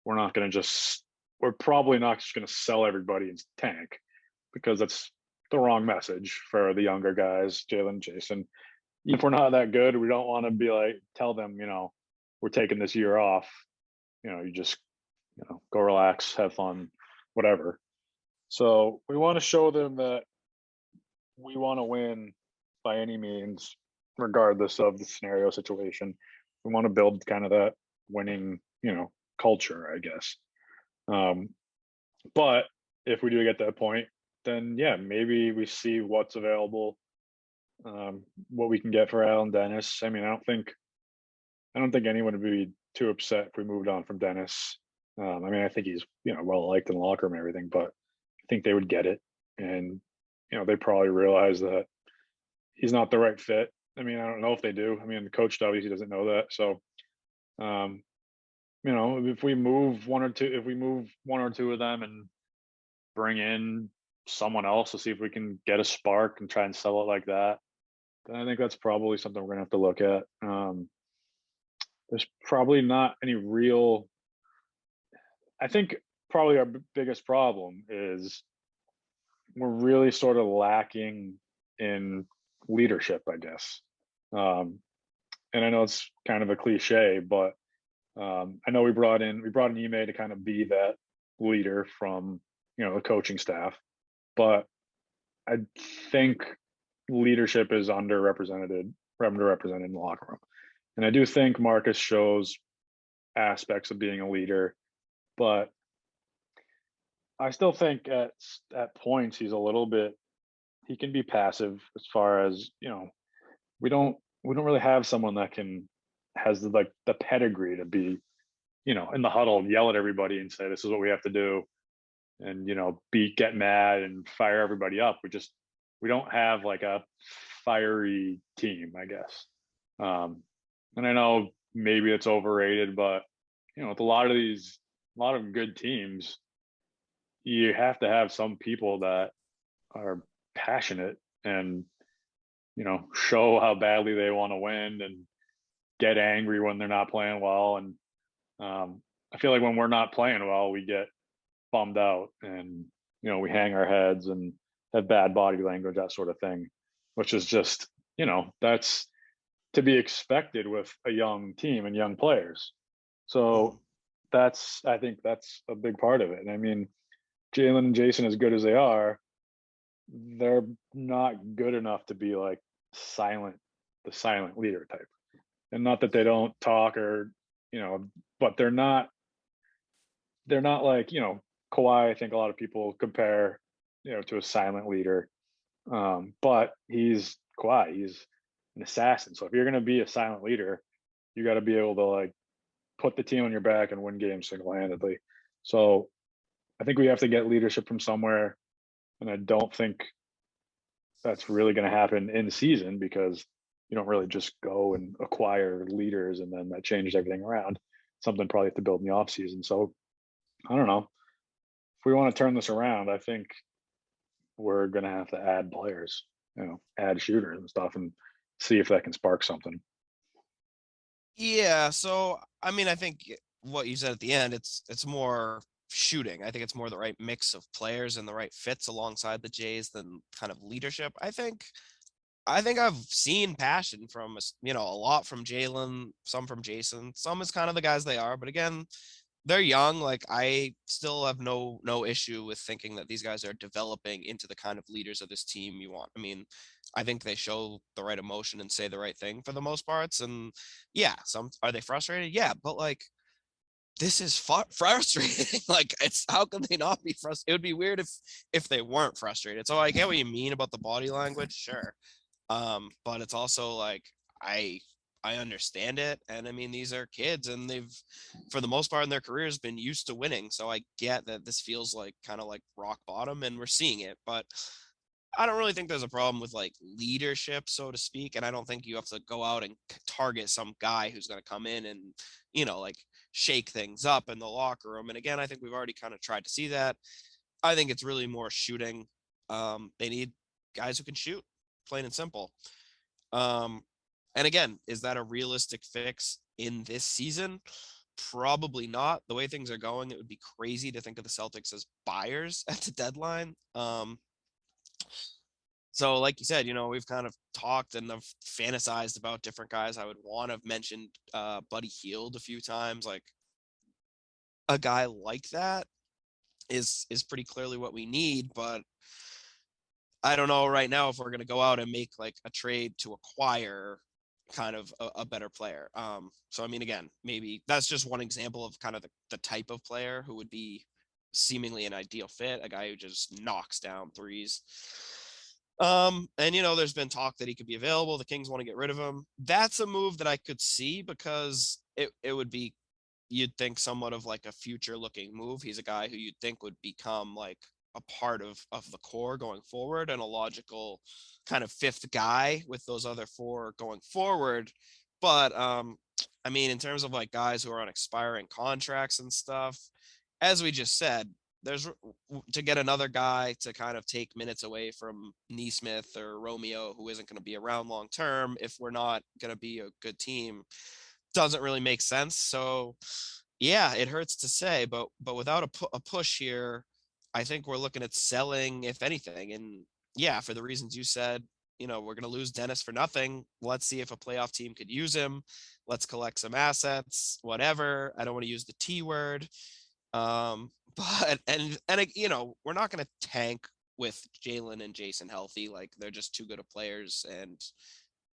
we're not going to just. We're probably not just going to sell everybody and tank, because that's the wrong message for the younger guys, Jalen, Jason. If we're not that good, we don't want to be like, tell them, we're taking this year off. You just, go relax, have fun, whatever. So we want to show them that we want to win by any means, regardless of the scenario situation. We want to build kind of that winning, culture, I guess. But if we do get that point, then yeah, maybe we see what's available, what we can get for Al and Dennis. I mean, I don't think anyone would be too upset if we moved on from Dennis. I mean, I think he's well liked in the locker room and everything, but I think they would get it, and they probably realize that he's not the right fit. I mean, I don't know if they do. I mean, the coach obviously doesn't know that. So, if we move one or two of them and bring in someone else to see if we can get a spark and try and sell it like that, then I think that's probably something we're gonna have to look at. There's probably not any real. I think probably our biggest problem is we're really sort of lacking in leadership, I guess. And I know it's kind of a cliche, but I know we brought in Ime to kind of be that leader from the coaching staff, but I think leadership is underrepresented in the locker room. And I do think Marcus shows aspects of being a leader, but I still think at points he can be passive, as far as, we don't really have someone that has the pedigree to be, in the huddle and yell at everybody and say, this is what we have to do. And, get mad and fire everybody up. We don't have like a fiery team, I guess. And I know maybe it's overrated, but with a lot of good teams, you have to have some people that are passionate and show how badly they want to win and get angry when they're not playing well. And I feel like when we're not playing well, we get bummed out and we hang our heads and have bad body language, that sort of thing, which is just that's to be expected with a young team and young players. So I think that's a big part of it. And I mean, Jalen and Jason, as good as they are, they're not good enough to be like the silent leader type. And not that they don't talk or but they're not like Kawhi. I think a lot of people compare to a silent leader, but he's Kawhi. He's an assassin. So if you're going to be a silent leader, you got to be able to like put the team on your back and win games single-handedly. So I think we have to get leadership from somewhere, and I don't think that's really going to happen in season, because you don't really just go and acquire leaders and then that changes everything around. Something probably have to build in the off season. So I don't know. If we want to turn this around, I think we're going to have to add players, add shooters and stuff, and see if that can spark something. Yeah. So, I mean, I think what you said at the end, it's more shooting. I think it's more the right mix of players and the right fits alongside the Jays than kind of leadership. I think I think I've seen passion from a lot from Jalen, some from Jason, some is kind of the guys they are. But again, they're young. Like I still have no issue with thinking that these guys are developing into the kind of leaders of this team you want. I mean, I think they show the right emotion and say the right thing for the most parts. And yeah, some are they frustrated? Yeah, but like this is frustrating. Like it's how can they not be frustrated? It would be weird if they weren't frustrated. So I get what you mean about the body language, sure. But it's also like I I understand it. And I mean, these are kids and they've, for the most part in their careers, been used to winning. So I get that this feels like kind of like rock bottom and we're seeing it. But I don't really think there's a problem with like leadership, so to speak. And I don't think you have to go out and target some guy who's going to come in and, like shake things up in the locker room. And again, I think we've already kind of tried to see that. I think it's really more shooting. They need guys who can shoot, plain and simple. Um, and again, is that a realistic fix in this season? Probably not. The way things are going, it would be crazy to think of the Celtics as buyers at the deadline. So like you said, we've kind of talked and I've fantasized about different guys I would want. I've mentioned Buddy Hield a few times. Like a guy like that is pretty clearly what we need, but I don't know right now if we're going to go out and make like a trade to acquire kind of a better player. So I mean, again, maybe that's just one example of kind of the type of player who would be seemingly an ideal fit, a guy who just knocks down threes. And there's been talk that he could be available. The Kings want to get rid of him. That's a move that I could see because it would be, you'd think, somewhat of like a future looking move. He's a guy who you'd think would become like a part of the core going forward and a logical kind of fifth guy with those other four going forward. But I mean, in terms of like guys who are on expiring contracts and stuff, as we just said, there's to get another guy to kind of take minutes away from Neesmith or Romeo, who isn't going to be around long term if we're not going to be a good team, doesn't really make sense. So yeah, it hurts to say, but without a push here, I think we're looking at selling, if anything. And yeah, for the reasons you said, we're going to lose Dennis for nothing. Let's see if a playoff team could use him. Let's collect some assets, whatever. I don't want to use the T word. But we're not going to tank with Jalen and Jason healthy. Like they're just too good of players, and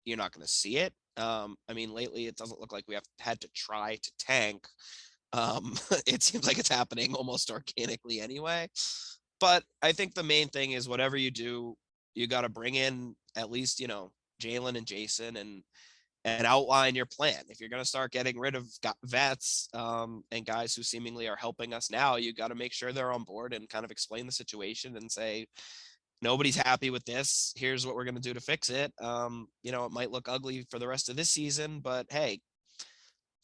you're not going to see it. I mean, lately it doesn't look like we have had to try to tank. It seems like it's happening almost organically anyway. But I think the main thing is whatever you do, you got to bring in at least, Jalen and Jason and outline your plan. If you're going to start getting rid of vets and guys who seemingly are helping us now, you got to make sure they're on board and kind of explain the situation and say, nobody's happy with this. Here's what we're going to do to fix it. It might look ugly for the rest of this season, but hey,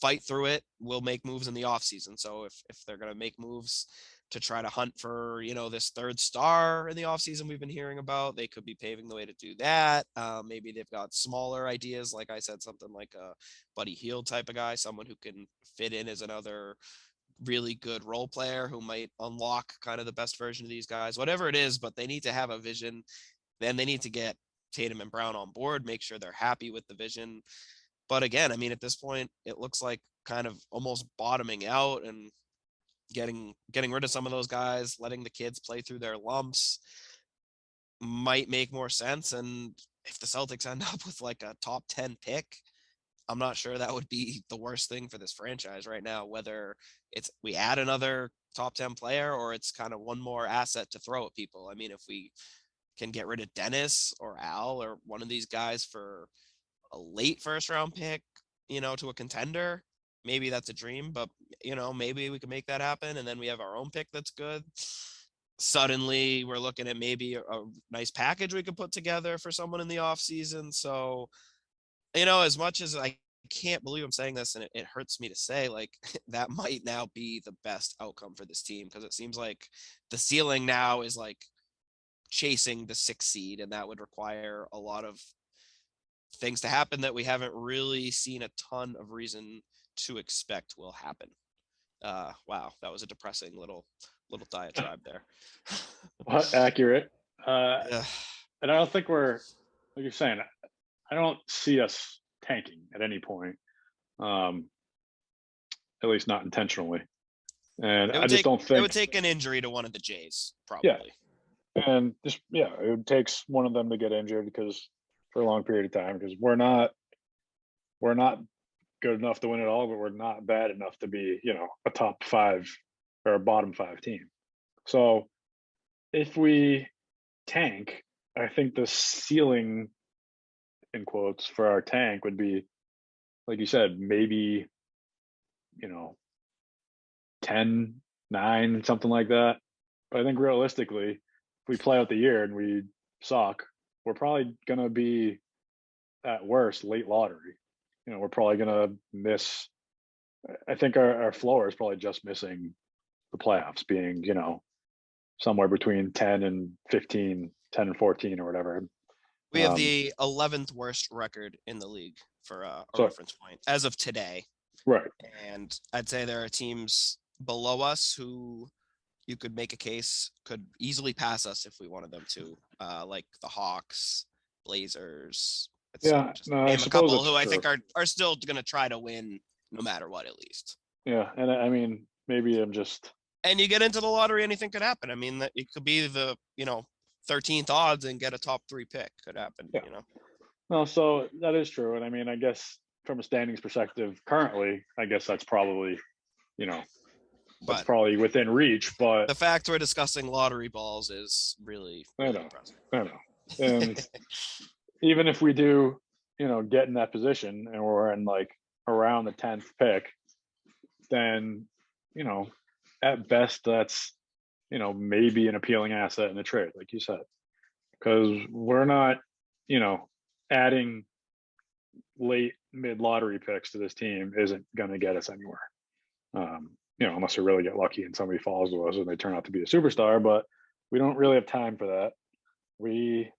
fight through it. We'll make moves in the off season. So if they're going to make moves to try to hunt for, this third star in the offseason we've been hearing about, they could be paving the way to do that. Maybe they've got smaller ideas. Like I said, something like a Buddy Hield type of guy, someone who can fit in as another really good role player who might unlock kind of the best version of these guys, whatever it is, but they need to have a vision. Then they need to get Tatum and Brown on board, make sure they're happy with the vision. But again, I mean, at this point, it looks like kind of almost bottoming out and getting rid of some of those guys, letting the kids play through their lumps might make more sense. And if the Celtics end up with like a top 10 pick, I'm not sure that would be the worst thing for this franchise right now, whether it's we add another top 10 player or it's kind of one more asset to throw at people. I mean, if we can get rid of Dennis or Al or one of these guys for a late first round pick, to a contender, maybe that's a dream, but maybe we can make that happen. And then we have our own pick that's good. Suddenly we're looking at maybe a nice package we could put together for someone in the off season. So, as much as I can't believe I'm saying this and it hurts me to say, like, that might now be the best outcome for this team because it seems like the ceiling now is like chasing the 6th seed, and that would require a lot of things to happen that we haven't really seen a ton of reason to expect will happen. Wow, that was a depressing little diatribe there. Accurate. Yeah. And I don't think we're, like you're saying, I don't see us tanking at any point. At least not intentionally. And It I would just take don't think an injury to one of the Jays, yeah. probably. And just it takes one of them to get injured because for a long period of time, because we're not good enough to win it all, but we're not bad enough to be, a top 5 or a bottom 5 team. So if we tank, I think the ceiling in quotes for our tank would be, like you said, maybe, 10, 9, something like that. But I think realistically, if we play out the year and we suck, we're probably gonna be at worst late lottery. We're probably gonna miss. I think our floor is probably just missing the playoffs, being somewhere between 10 and 15, 10 and 14 or whatever. We have the 11th worst record in the league for a reference point as of today. Right. And I'd say there are teams below us who you could make a case could easily pass us if we wanted them to, like the Hawks, Blazers. Yeah, just no, I name a suppose couple that's who I true. think are still going to try to win no matter what, at least. Yeah, and I mean, maybe I'm just. And you get into the lottery, anything could happen. I mean, it could be the 13th odds and get a top 3 pick. Could happen. Yeah. No, so that is true, and I mean, I guess from a standings perspective, currently, I guess that's probably, that's probably within reach. But the fact we're discussing lottery balls is really impressive. I know, and even if we do, get in that position and we're in like around the 10th pick, then at best that's maybe an appealing asset in the trade, like you said, because we're not adding late mid lottery picks to this team isn't going to get us anywhere. Unless we really get lucky and somebody falls to us and they turn out to be a superstar, but we don't really have time for that. We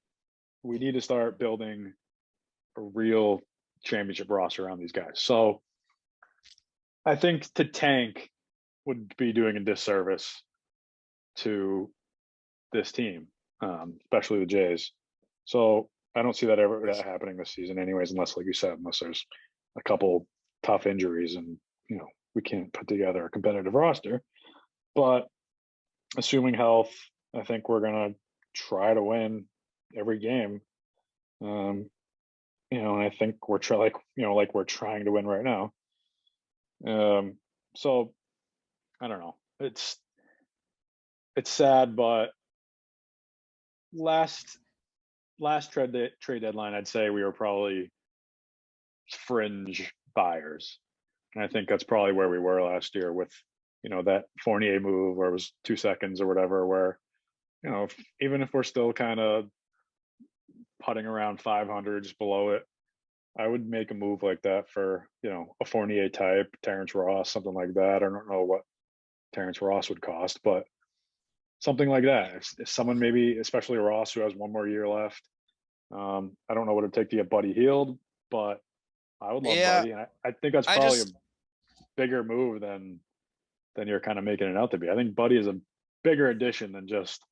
need to start building a real championship roster around these guys. So I think to tank would be doing a disservice to this team, especially the Jays. So I don't see that happening this season anyways, unless, like you said, unless there's a couple tough injuries and, we can't put together a competitive roster. But assuming health, I think we're going to try to win every game. And I think we're like we're trying to win right now. So I don't know. It's sad, but last trade deadline, I'd say we were probably fringe buyers. And I think that's probably where we were last year with, that Fournier move where it was 2 seconds or whatever, where, even if we're still kind of putting around 500 just below it, I would make a move like that for, a Fournier type, Terrence Ross, something like that. I don't know what Terrence Ross would cost, but something like that. If someone maybe, especially Ross, who has one more year left. I don't know what it'd take to get Buddy healed, but I would love Buddy. And I think that's probably a bigger move than you're kind of making it out to be. I think Buddy is a bigger addition than just,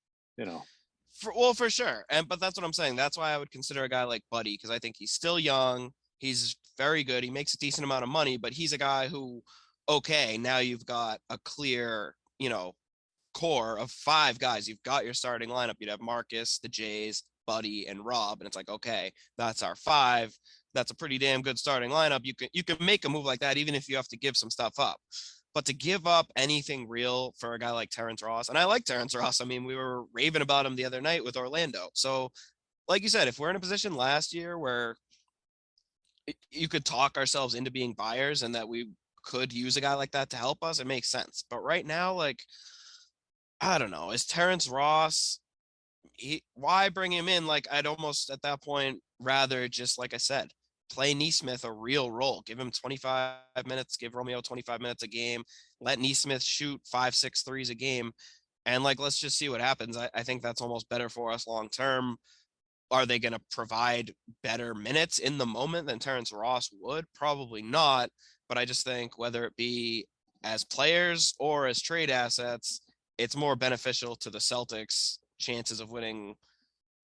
For sure. But that's what I'm saying. That's why I would consider a guy like Buddy, because I think he's still young. He's very good. He makes a decent amount of money, but he's a guy who, okay, now you've got a clear, core of 5 guys. You've got your starting lineup. You'd have Marcus, the Jays, Buddy, and Rob. And it's like, okay, that's our 5. That's a pretty damn good starting lineup. You can make a move like that, even if you have to give some stuff up. But to give up anything real for a guy like Terrence Ross, and I like Terrence Ross. I mean, we were raving about him the other night with Orlando. So, like you said, if we're in a position last year where you could talk ourselves into being buyers and that we could use a guy like that to help us, it makes sense. But right now, like, I don't know, is Terrence Ross, why bring him in? Like, I'd almost at that point rather just, like I said, play Neesmith a real role. Give him 25 minutes, give Romeo 25 minutes a game, let Neesmith shoot 5-6 threes a game. And like, let's just see what happens. I think that's almost better for us long term. Are they going to provide better minutes in the moment than Terrence Ross would? Probably not. But I just think whether it be as players or as trade assets, it's more beneficial to the Celtics' chances of winning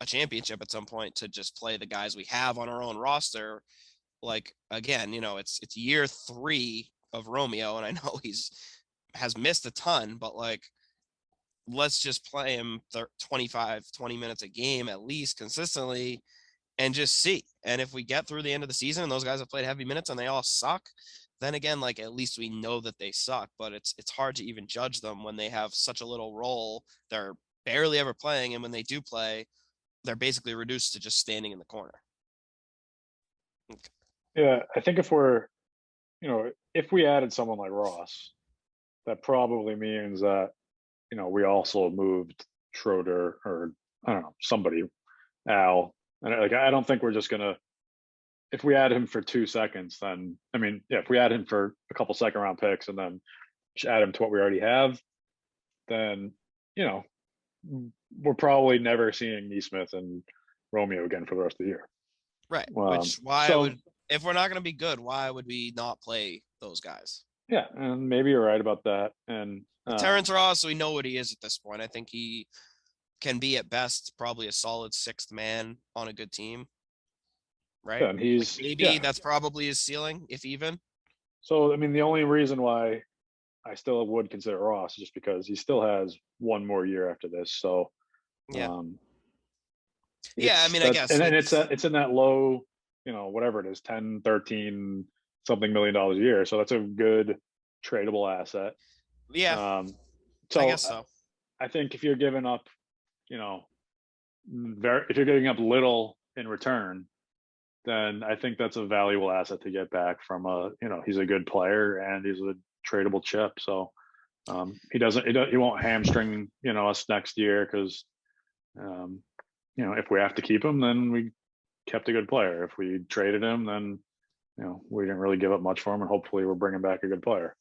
a championship at some point to just play the guys we have on our own roster. Like, again, it's year 3 of Romeo, and I know has missed a ton, but like, let's just play him 20 minutes a game at least consistently and just see. And if we get through the end of the season and those guys have played heavy minutes and they all suck, then again, like, at least we know that they suck. But it's hard to even judge them when they have such a little role. They're barely ever playing, and when they do play, they're basically reduced to just standing in the corner. Yeah, I think if we added someone like Ross, that probably means that, we also moved Schroeder, or I don't know, somebody, Al. And I don't think we're just gonna, if we add him for 2 seconds, then I mean, yeah, if we add him for a couple second round picks and then just add him to what we already have, then we're probably never seeing Neesmith and Romeo again for the rest of the year. Right. If we're not going to be good, why would we not play those guys? Yeah, and maybe you're right about that. And Terrence Ross, we know what he is at this point. I think he can be at best probably a solid 6th man on a good team. Right. And that's probably his ceiling, if even. So, I mean, the only reason why I still would consider Ross is just because he still has one more year after this. So, yeah. I guess. And then it's in that low, whatever it is, 10, 13 something $1 million a year. So that's a good tradable asset. Yeah. So I guess so. I think if you're giving up, if you're giving up little in return, then I think that's a valuable asset to get back from he's a good player and he's a tradable chip. So he won't hamstring, us next year because, if we have to keep him, then we kept a good player. If we traded him, then, we didn't really give up much for him, and hopefully we're bringing back a good player.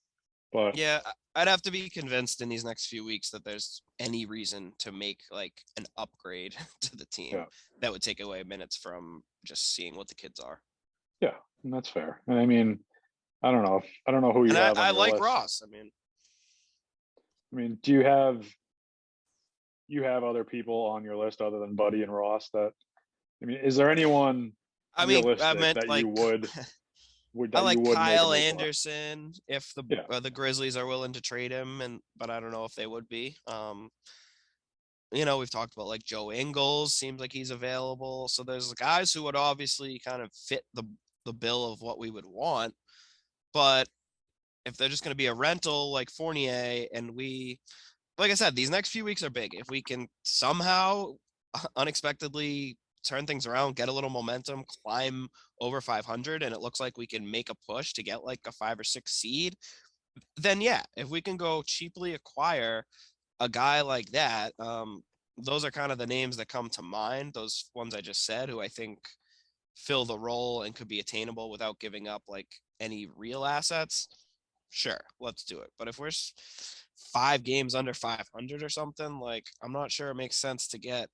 But yeah, I'd have to be convinced in these next few weeks that there's any reason to make like an upgrade to the team that would take away minutes from just seeing what the kids are. Yeah, and that's fair. And I mean, I don't know who you have. I like list. Ross. I mean, do you have other people on your list other than Buddy and Ross? Is there anyone realistic that like, you would? I like Kyle Anderson if the Grizzlies are willing to trade him, but I don't know if they would be. We've talked about like Joe Ingles, seems like he's available. So there's guys who would obviously kind of fit the bill of what we would want. But if they're just going to be a rental like Fournier, and like I said, these next few weeks are big. If we can somehow unexpectedly turn things around, get a little momentum, climb over 500, and it looks like we can make a push to get like a 5 or 6 seed, then yeah, if we can go cheaply acquire a guy like that, those are kind of the names that come to mind. Those ones I just said, who I think fill the role and could be attainable without giving up like any real assets. Sure, let's do it. But if we're 5 games under 500 or something, like, I'm not sure it makes sense to get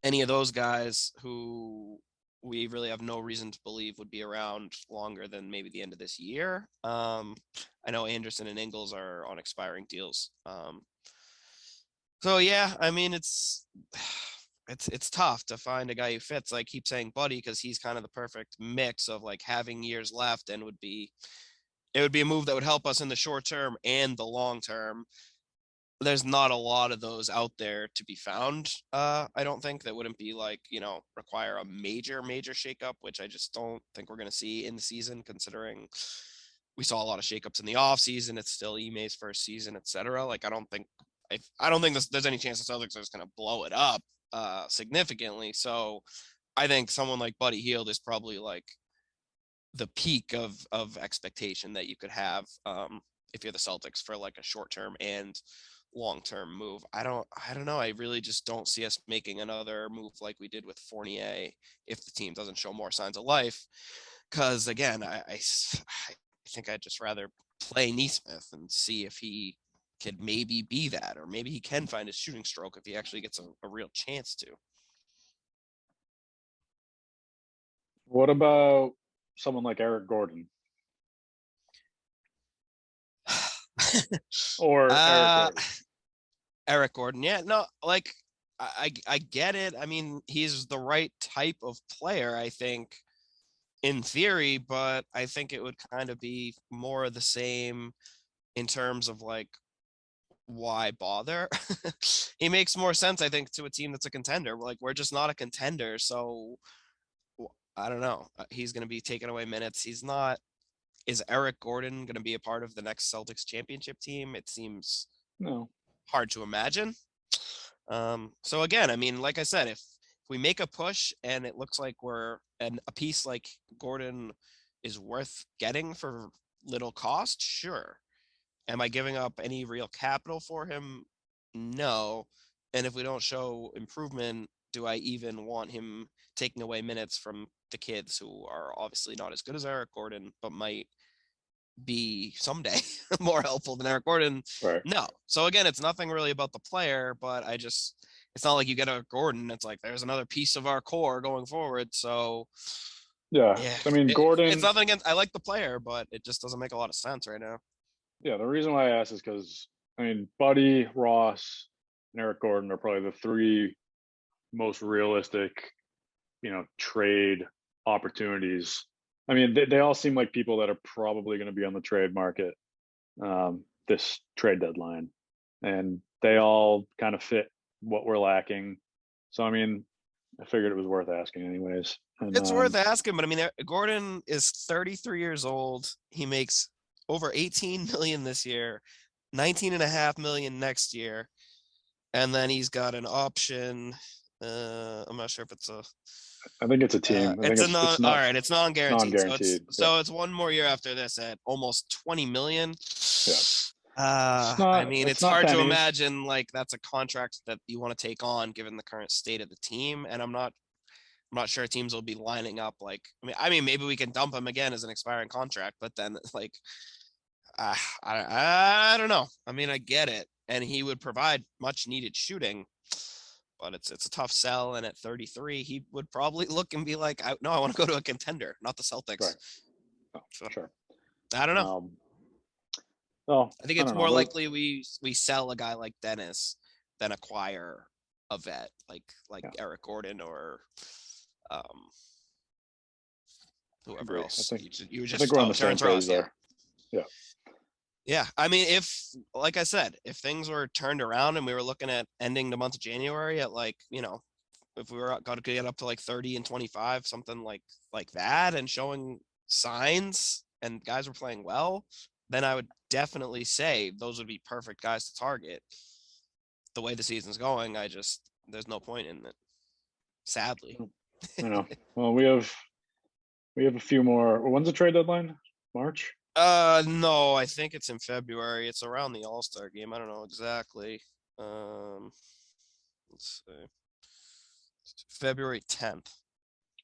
any of those guys who we really have no reason to believe would be around longer than maybe the end of this year. I know Anderson and Ingles are on expiring deals. So yeah, I mean, it's tough to find a guy who fits. I keep saying Buddy because he's kind of the perfect mix of like having years left and it would be a move that would help us in the short term and the long term. There's not a lot of those out there to be found. I don't think that wouldn't be like, require a major shakeup, which I just don't think we're going to see in the season, considering we saw a lot of shakeups in the off season. It's still Ime's first season, etc. Like, I don't think there's any chance the Celtics are just going to blow it up significantly. So I think someone like Buddy Hield is probably like the peak of expectation that you could have if you're the Celtics for like a short-term and long-term move. I don't know. I really just don't see us making another move like we did with Fournier if the team doesn't show more signs of life. Because again, I think I'd just rather play Neesmith and see if he could maybe be that, or maybe he can find his shooting stroke if he actually gets a real chance to. What about someone like Eric Gordon? Or Eric Gordon. Eric Gordon. Yeah, no, like, I get it. I mean, he's the right type of player, I think, in theory, but I think it would kind of be more of the same in terms of like why bother? He makes more sense, I think, to a team that's a contender. Like we're just not a contender, so I don't know. He's going to be taking away minutes. He's not. Is Eric Gordon going to be a part of the next Celtics championship team? It seems No. hard to imagine. So again, I mean, like I said, if we make a push and it looks like a piece like Gordon is worth getting for little cost, sure. Am I giving up any real capital for him? No. And if we don't show improvement, do I even want him taking away minutes from the kids who are obviously not as good as Eric Gordon, but might be someday more helpful than Eric Gordon? Right. No. So again, it's nothing really about the player, but it's not like you get a Gordon. It's like there's another piece of our core going forward. So Yeah. yeah, I mean, it's Gordon. nothing against. I like the player, but it just doesn't make a lot of sense right now. Yeah. The reason why I asked is because I mean, Buddy, Ross, and Eric Gordon are probably the three most realistic, trade opportunities. I mean, they all seem like people that are probably going to be on the trade market this trade deadline, and they all kind of fit what we're lacking. So I mean, I figured it was worth asking anyways. And It's worth asking, but I mean, Gordon is 33 years old. He makes over 18 million this year, 19.5 million next year, and then he's got an option. I'm not sure if it's a. I think it's a team. I think It's a non. it's All not right, it's non-guaranteed. So non-guaranteed. it's one more year after this at almost 20 million. Yeah. I mean, It's it's not hard to pennies. imagine like that's a contract that you want to take on given the current state of the team, and I'm not sure teams will be lining up like I mean maybe we can dump him again as an expiring contract, but then like I don't know. I mean I get it, and he would provide much needed shooting, but it's a tough sell. And at 33, he would probably look and be like, no, I want to go to a contender, not the Celtics. Right. Oh, So, sure. I don't know. Oh, I think I it's don't know. more likely we sell a guy like Dennis than acquire a vet like Yeah. Eric Gordon or um I whoever agree. else you were I think just we're on the same throw page us. Yeah. there. Yeah. Yeah. I mean, like I said, if things were turned around and we were looking at ending the month of January at like, if we were got to get up to like 30 and 25, something like that, and showing signs and guys were playing well, then I would definitely say those would be perfect guys to target. The way the season's going, there's no point in it. Sadly. Well, we have a few more. When's the trade deadline? March? No, I think it's in February. It's around the All-Star game. I don't know exactly. Let's see. February 10th.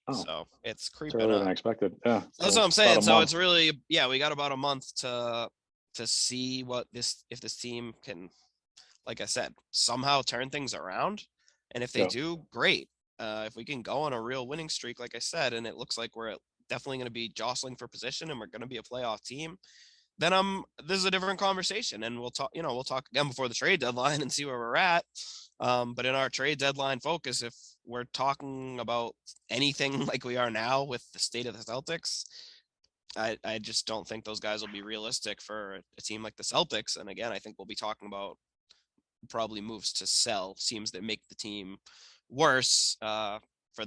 Oh, So it's it's creeping earlier than I up. expected. Yeah. That's So what I'm saying. about a So month. it's really, yeah, we got about a month to see if this team can, like I said, somehow turn things around. And if they Yeah. do, great. If we can go on a real winning streak, like I said, and it looks like we're definitely going to be jostling for position and we're going to be a playoff team, then this is a different conversation, and we'll talk again before the trade deadline and see where we're at. But in our trade deadline focus, if we're talking about anything like we are now with the state of the Celtics, I just don't think those guys will be realistic for a team like the Celtics. And again, I think we'll be talking about probably moves to sell teams that make the team worse for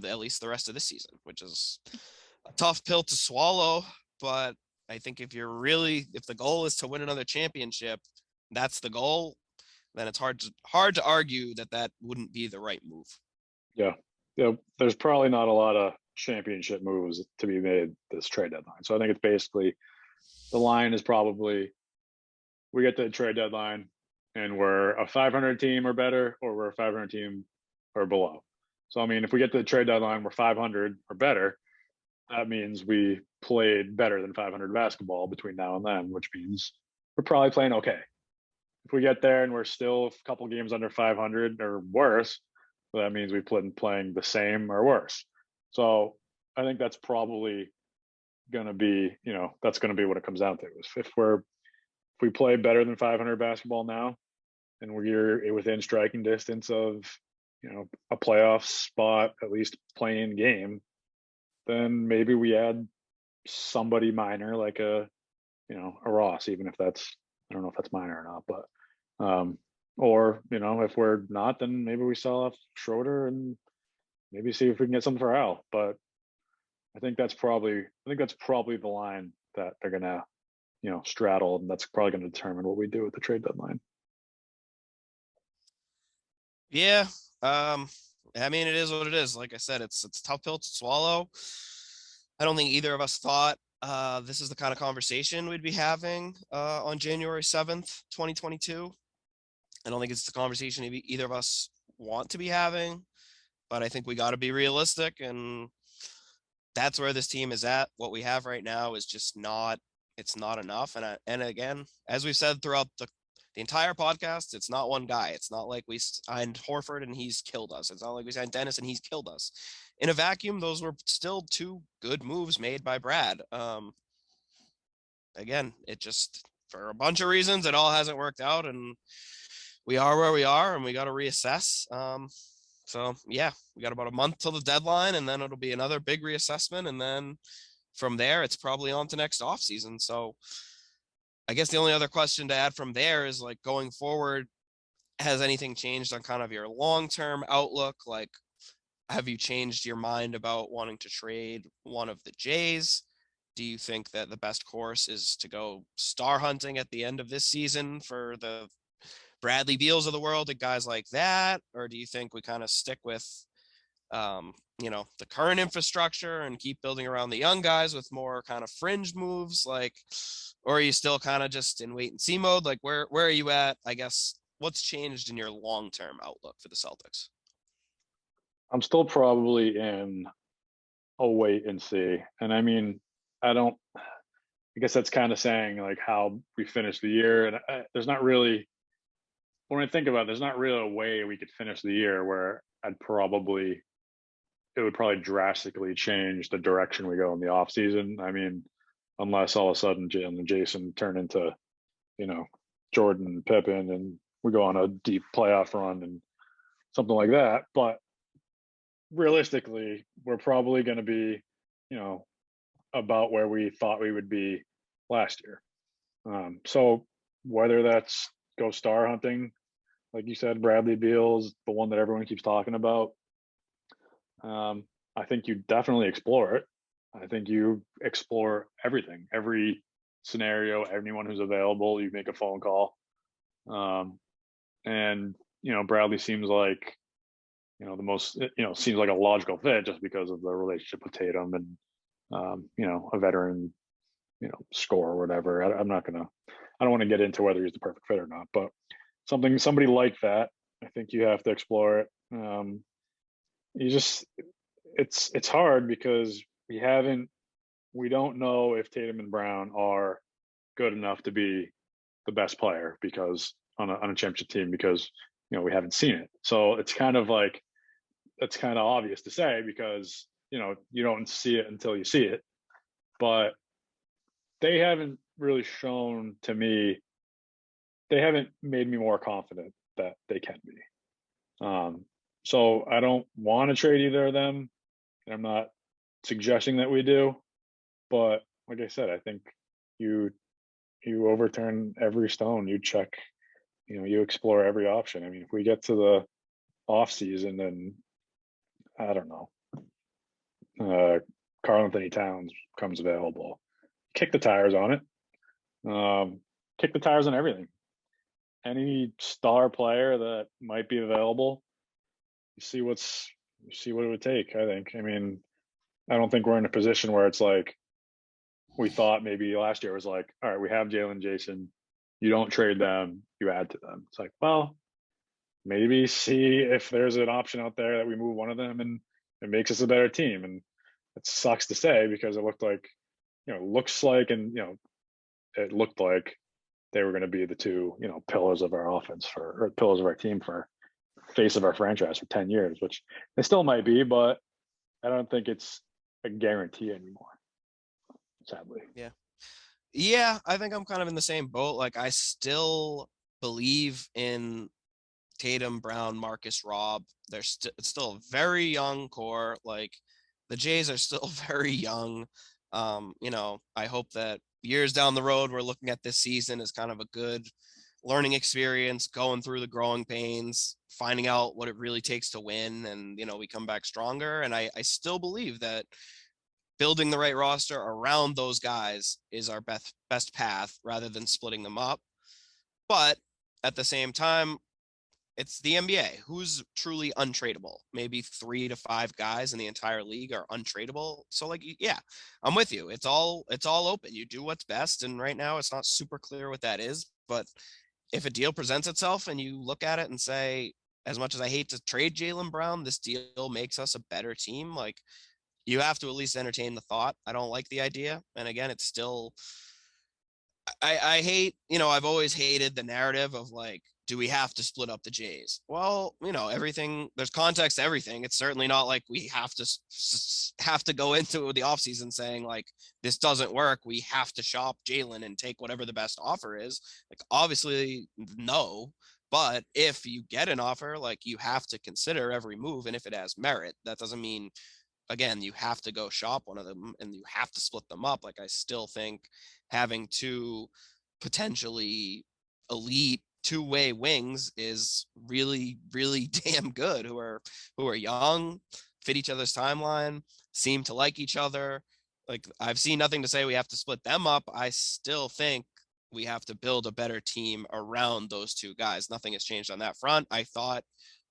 at least the rest of this season, which is a tough pill to swallow. But I think if the goal is to win another championship, that's the goal, then it's hard to argue that wouldn't be the right move. Yeah. Yeah. There's probably not a lot of championship moves to be made this trade deadline. So I think it's basically the line is probably we get the trade deadline and we're a 500 team or better, or we're a 500 team or below. So, I mean, if we get to the trade deadline, we're 500 or better. That means we played better than 500 basketball between now and then, which means we're probably playing okay. If we get there and we're still a couple games under 500 or worse, that means we've been playing the same or worse. So I think that's probably going to be, that's going to be what it comes down to. If we play better than 500 basketball now, and we're within striking distance of, a playoff spot, at least playing game, then maybe we add somebody minor like a Ross, even if that's, I don't know if that's minor or not, but or if we're not, then maybe we sell off Schroeder and maybe see if we can get something for Al. But I think that's probably the line that they're gonna straddle, and that's probably going to determine what we do with the trade deadline. Yeah. I mean, it is what it is. Like I said, it's a tough pill to swallow. I don't think either of us thought this is the kind of conversation we'd be having on January 7th, 2022. I don't think it's the conversation either of us want to be having, but I think we got to be realistic, and that's where this team is at. What we have right now is just not, it's not enough. And again, as we've said throughout the entire podcast, it's not one guy. It's not like we signed Horford and he's killed us. It's not like we signed Dennis and he's killed us. In a vacuum, those were still two good moves made by Brad. Again, it just, for a bunch of reasons, it all hasn't worked out, and we are where we are, and we got to reassess. So yeah, we got about a month till the deadline, and then it'll be another big reassessment, and then from there, it's probably on to next offseason. So I guess the only other question to add from there is, like, going forward, has anything changed on kind of your long-term outlook? Like, have you changed your mind about wanting to trade one of the Jays? Do you think that the best course is to go star hunting at the end of this season for the Bradley Beals of the world and guys like that? Or do you think we kind of stick with, the current infrastructure and keep building around the young guys with more kind of fringe moves? Like, or are you still kind of just in wait and see mode? Like, where are you at? I guess, what's changed in your long-term outlook for the Celtics? I'm still probably in a wait and see. And I mean, I guess that's kind of saying like how we finish the year. And there's not really, when I think about it, there's not really a way we could finish the year where it would probably drastically change the direction we go in the off season. I mean, unless all of a sudden Jalen and Jason turn into, Jordan and Pippen and we go on a deep playoff run and something like that. But realistically, we're probably going to be, about where we thought we would be last year. So whether that's go star hunting, like you said, Bradley Beal's the one that everyone keeps talking about. I think you definitely explore it. I think you explore everything, every scenario, anyone who's available, you make a phone call. And, Bradley seems like, the most, seems like a logical fit just because of the relationship with Tatum and, a veteran, score or whatever. I don't want to get into whether he's the perfect fit or not, but somebody like that, I think you have to explore it. It's hard because we don't know if Tatum and Brown are good enough to be the best player because on a championship team, because we haven't seen it. So it's kind of like, that's kind of obvious to say because you don't see it until you see it. But they haven't really shown to me, they haven't made me more confident that they can be. So I don't want to trade either of them. I'm not suggesting that we do, but like I said, I think you overturn every stone, you check, you explore every option. I mean, if we get to the off season and I don't know, Karl Anthony Towns comes available, kick the tires on it. Kick the tires on everything. Any star player that might be available, you see what it would take. I think. I mean, I don't think we're in a position where it's like we thought maybe last year was like, all right, we have Jalen, Jason, you don't trade them, you add to them. It's like, well, maybe see if there's an option out there that we move one of them and it makes us a better team. And it sucks to say because it looked like, looks like, and it looked like they were going to be the two, pillars of our offense or pillars of our team for face of our franchise for 10 years, which they still might be, but I don't think it's a guarantee anymore, sadly. Yeah, I think I'm kind of in the same boat. Like, I still believe in Tatum, Brown, Marcus, Rob. It's still a very young core. Like the Jays are still very young. I hope that years down the road, we're looking at this season as kind of a good learning experience, going through the growing pains, finding out what it really takes to win. And, we come back stronger. And I still believe that building the right roster around those guys is our best path rather than splitting them up. But at the same time, it's the NBA. Who's truly untradeable? Maybe 3 to 5 guys in the entire league are untradeable. So yeah, I'm with you. It's all open. You do what's best. And right now it's not super clear what that is. But if a deal presents itself and you look at it and say, as much as I hate to trade Jaylen Brown, this deal makes us a better team. Like you have to at least entertain the thought. I don't like the idea. And again, it's still I hate, I've always hated the narrative of like, do we have to split up the Jays? Well, everything, there's context to everything. It's certainly not like we have to go into the offseason saying like, this doesn't work. We have to shop Jaylen and take whatever the best offer is. Like, obviously, no. But if you get an offer, like you have to consider every move. And if it has merit, that doesn't mean, again, you have to go shop one of them and you have to split them up. Like I still think having two potentially elite two-way wings is really, really damn good, who are young, fit each other's timeline, seem to like each other. Like I've seen nothing to say we have to split them up. I still think we have to build a better team around those two guys. Nothing has changed on that front. I thought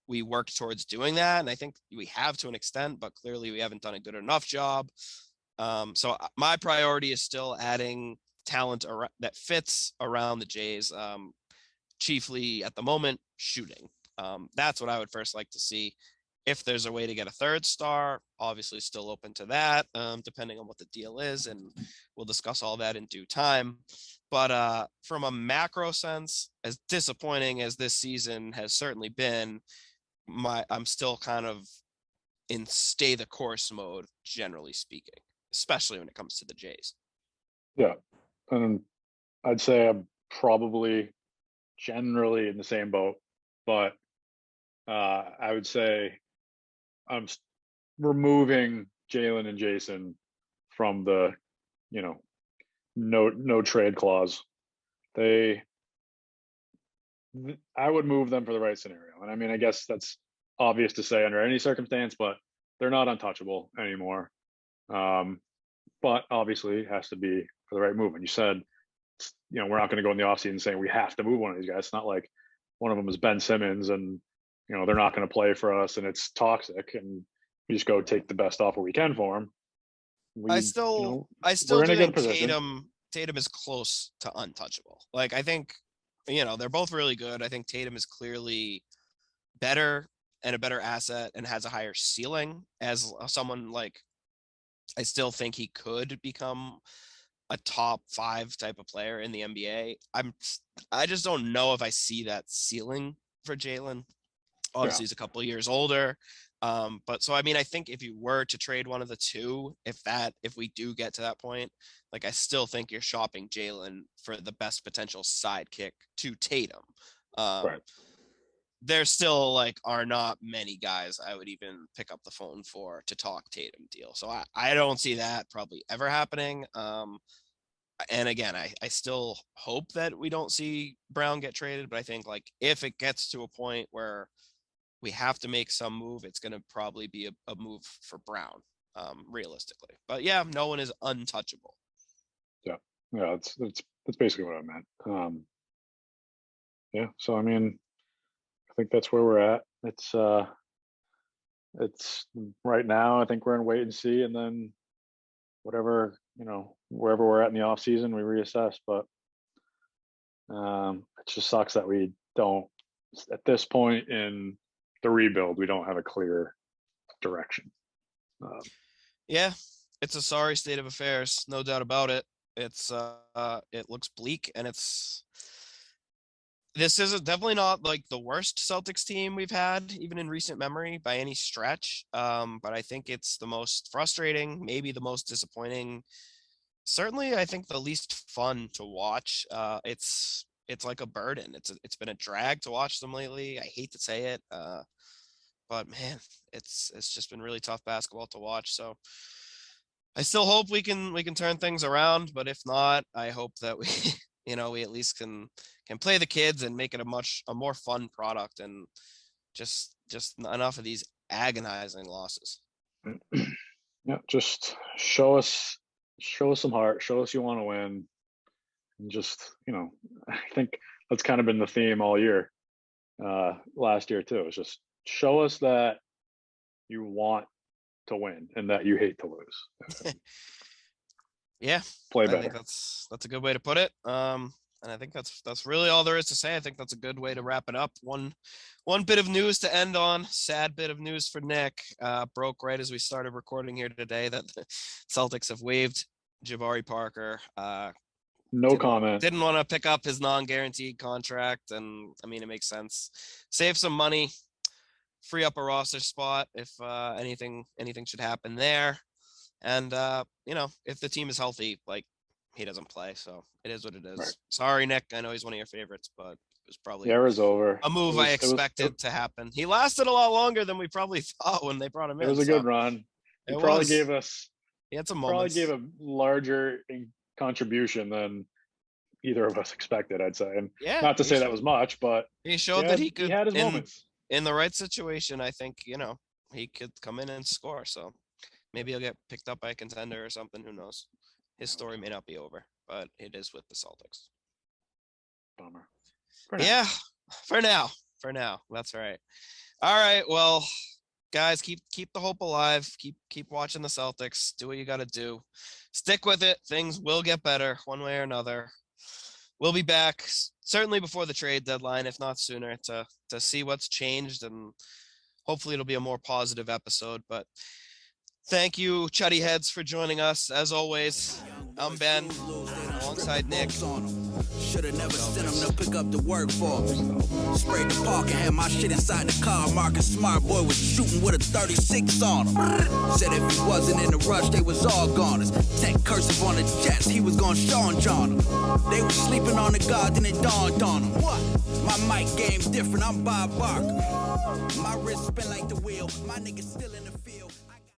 we worked towards doing that, and I think we have to an extent, but clearly we haven't done a good enough job. So my priority is still adding talent that fits around the Jays, chiefly at the moment shooting. That's what I would first like to see. If there's a way to get a third star, obviously still open to that, depending on what the deal is, and we'll discuss all that in due time. But from a macro sense, as disappointing as this season has certainly been, I'm still kind of in stay the course mode, generally speaking, especially when it comes to the Jays. Yeah. And I'd say I'm probably generally in the same boat, but I would say I'm removing Jaylen and Jason from the, no trade clause. I would move them for the right scenario. And I mean, I guess that's obvious to say under any circumstance, but they're not untouchable anymore. But obviously it has to be for the right move. And you said, we're not going to go in the offseason saying we have to move one of these guys. It's not like one of them is Ben Simmons and, they're not going to play for us and it's toxic and we just go take the best offer we can for him. I still we're in do a good think position. Tatum is close to untouchable. Like I think, they're both really good. I think Tatum is clearly better and a better asset and has a higher ceiling as someone like, I still think he could become a top 5 type of player in the NBA. I just don't know if I see that ceiling for Jaylen. Obviously, Yeah. he's a couple of years older. But so, I mean, I think if you were to trade one of the two, if we do get to that point, like I still think you're shopping Jaylen for the best potential sidekick to Tatum. Right. There still are not many guys I would even pick up the phone for to talk Tatum deal. So I don't see that probably ever happening. And again, I still hope that we don't see Brown get traded, but I think if it gets to a point where we have to make some move, it's going to probably be a move for Brown, realistically. But yeah, no one is untouchable. Yeah. Yeah. That's basically what I meant. Yeah. So, I mean, I think that's where we're at. It's right now, I think we're in wait and see, and then whatever, wherever we're at in the off season, we reassess. But it just sucks that we don't, at this point in the rebuild, we don't have a clear direction. Yeah, it's a sorry state of affairs, no doubt about it. It looks bleak, and this is definitely not the worst Celtics team we've had, even in recent memory, by any stretch. But I think it's the most frustrating, maybe the most disappointing. Certainly, I think the least fun to watch. It's it's like a burden. It's been a drag to watch them lately. I hate to say it, but man, it's just been really tough basketball to watch. So I still hope we can turn things around, but if not, I hope that we we at least can play the kids and make it a more fun product, and just enough of these agonizing losses. Yeah, just show us some heart, show us you want to win, and just I think that's kind of been the theme all year, last year too. It's just show us that you want to win and that you hate to lose. Yeah, Play I better. think that's a good way to put it. And I think that's really all there is to say. I think that's a good way to wrap it up. One bit of news to end on. Sad bit of news for Nick. Broke right as we started recording here today that the Celtics have waived Jabari Parker. No comment. Didn't want to pick up his non-guaranteed contract, and I mean, it makes sense. Save some money, free up a roster spot if anything should happen there. And if the team is healthy, like, he doesn't play, so it is what it is. Right. Sorry, Nick. I know he's one of your favorites, but it was probably The era's over. a move I expected to happen. He lasted a lot longer than we probably thought when they brought him in. It was a good run. He probably gave us. He had some probably moments. gave a larger contribution than either of us expected, I'd say. And not to say that was much, but he showed that he could. He had his moments. In the right situation, I think, he could come in and score. So maybe he'll get picked up by a contender or something. Who knows? His story may not be over, but it is with the Celtics. Bummer. For now. That's right. All right. Well, guys, keep the hope alive. Keep watching the Celtics. Do what you got to do. Stick with it. Things will get better one way or another. We'll be back certainly before the trade deadline, if not sooner, to see what's changed, and hopefully it'll be a more positive episode. But thank you, Chuddy Heads, for joining us. As always, I'm Ben, alongside Nick. Should've never sent him to pick up the work for me. Sprayed the park and had my shit inside the car. Marcus Smart boy was shooting with a 36 on him. Said if he wasn't in a rush, they was all goners. Tech cursive on the Jets, he was gonna Sean John them. They was sleeping on the guard, then it dawned on them. What? My mic game different, I'm Bob Barker. My wrist spin like the wheel, my niggas still in the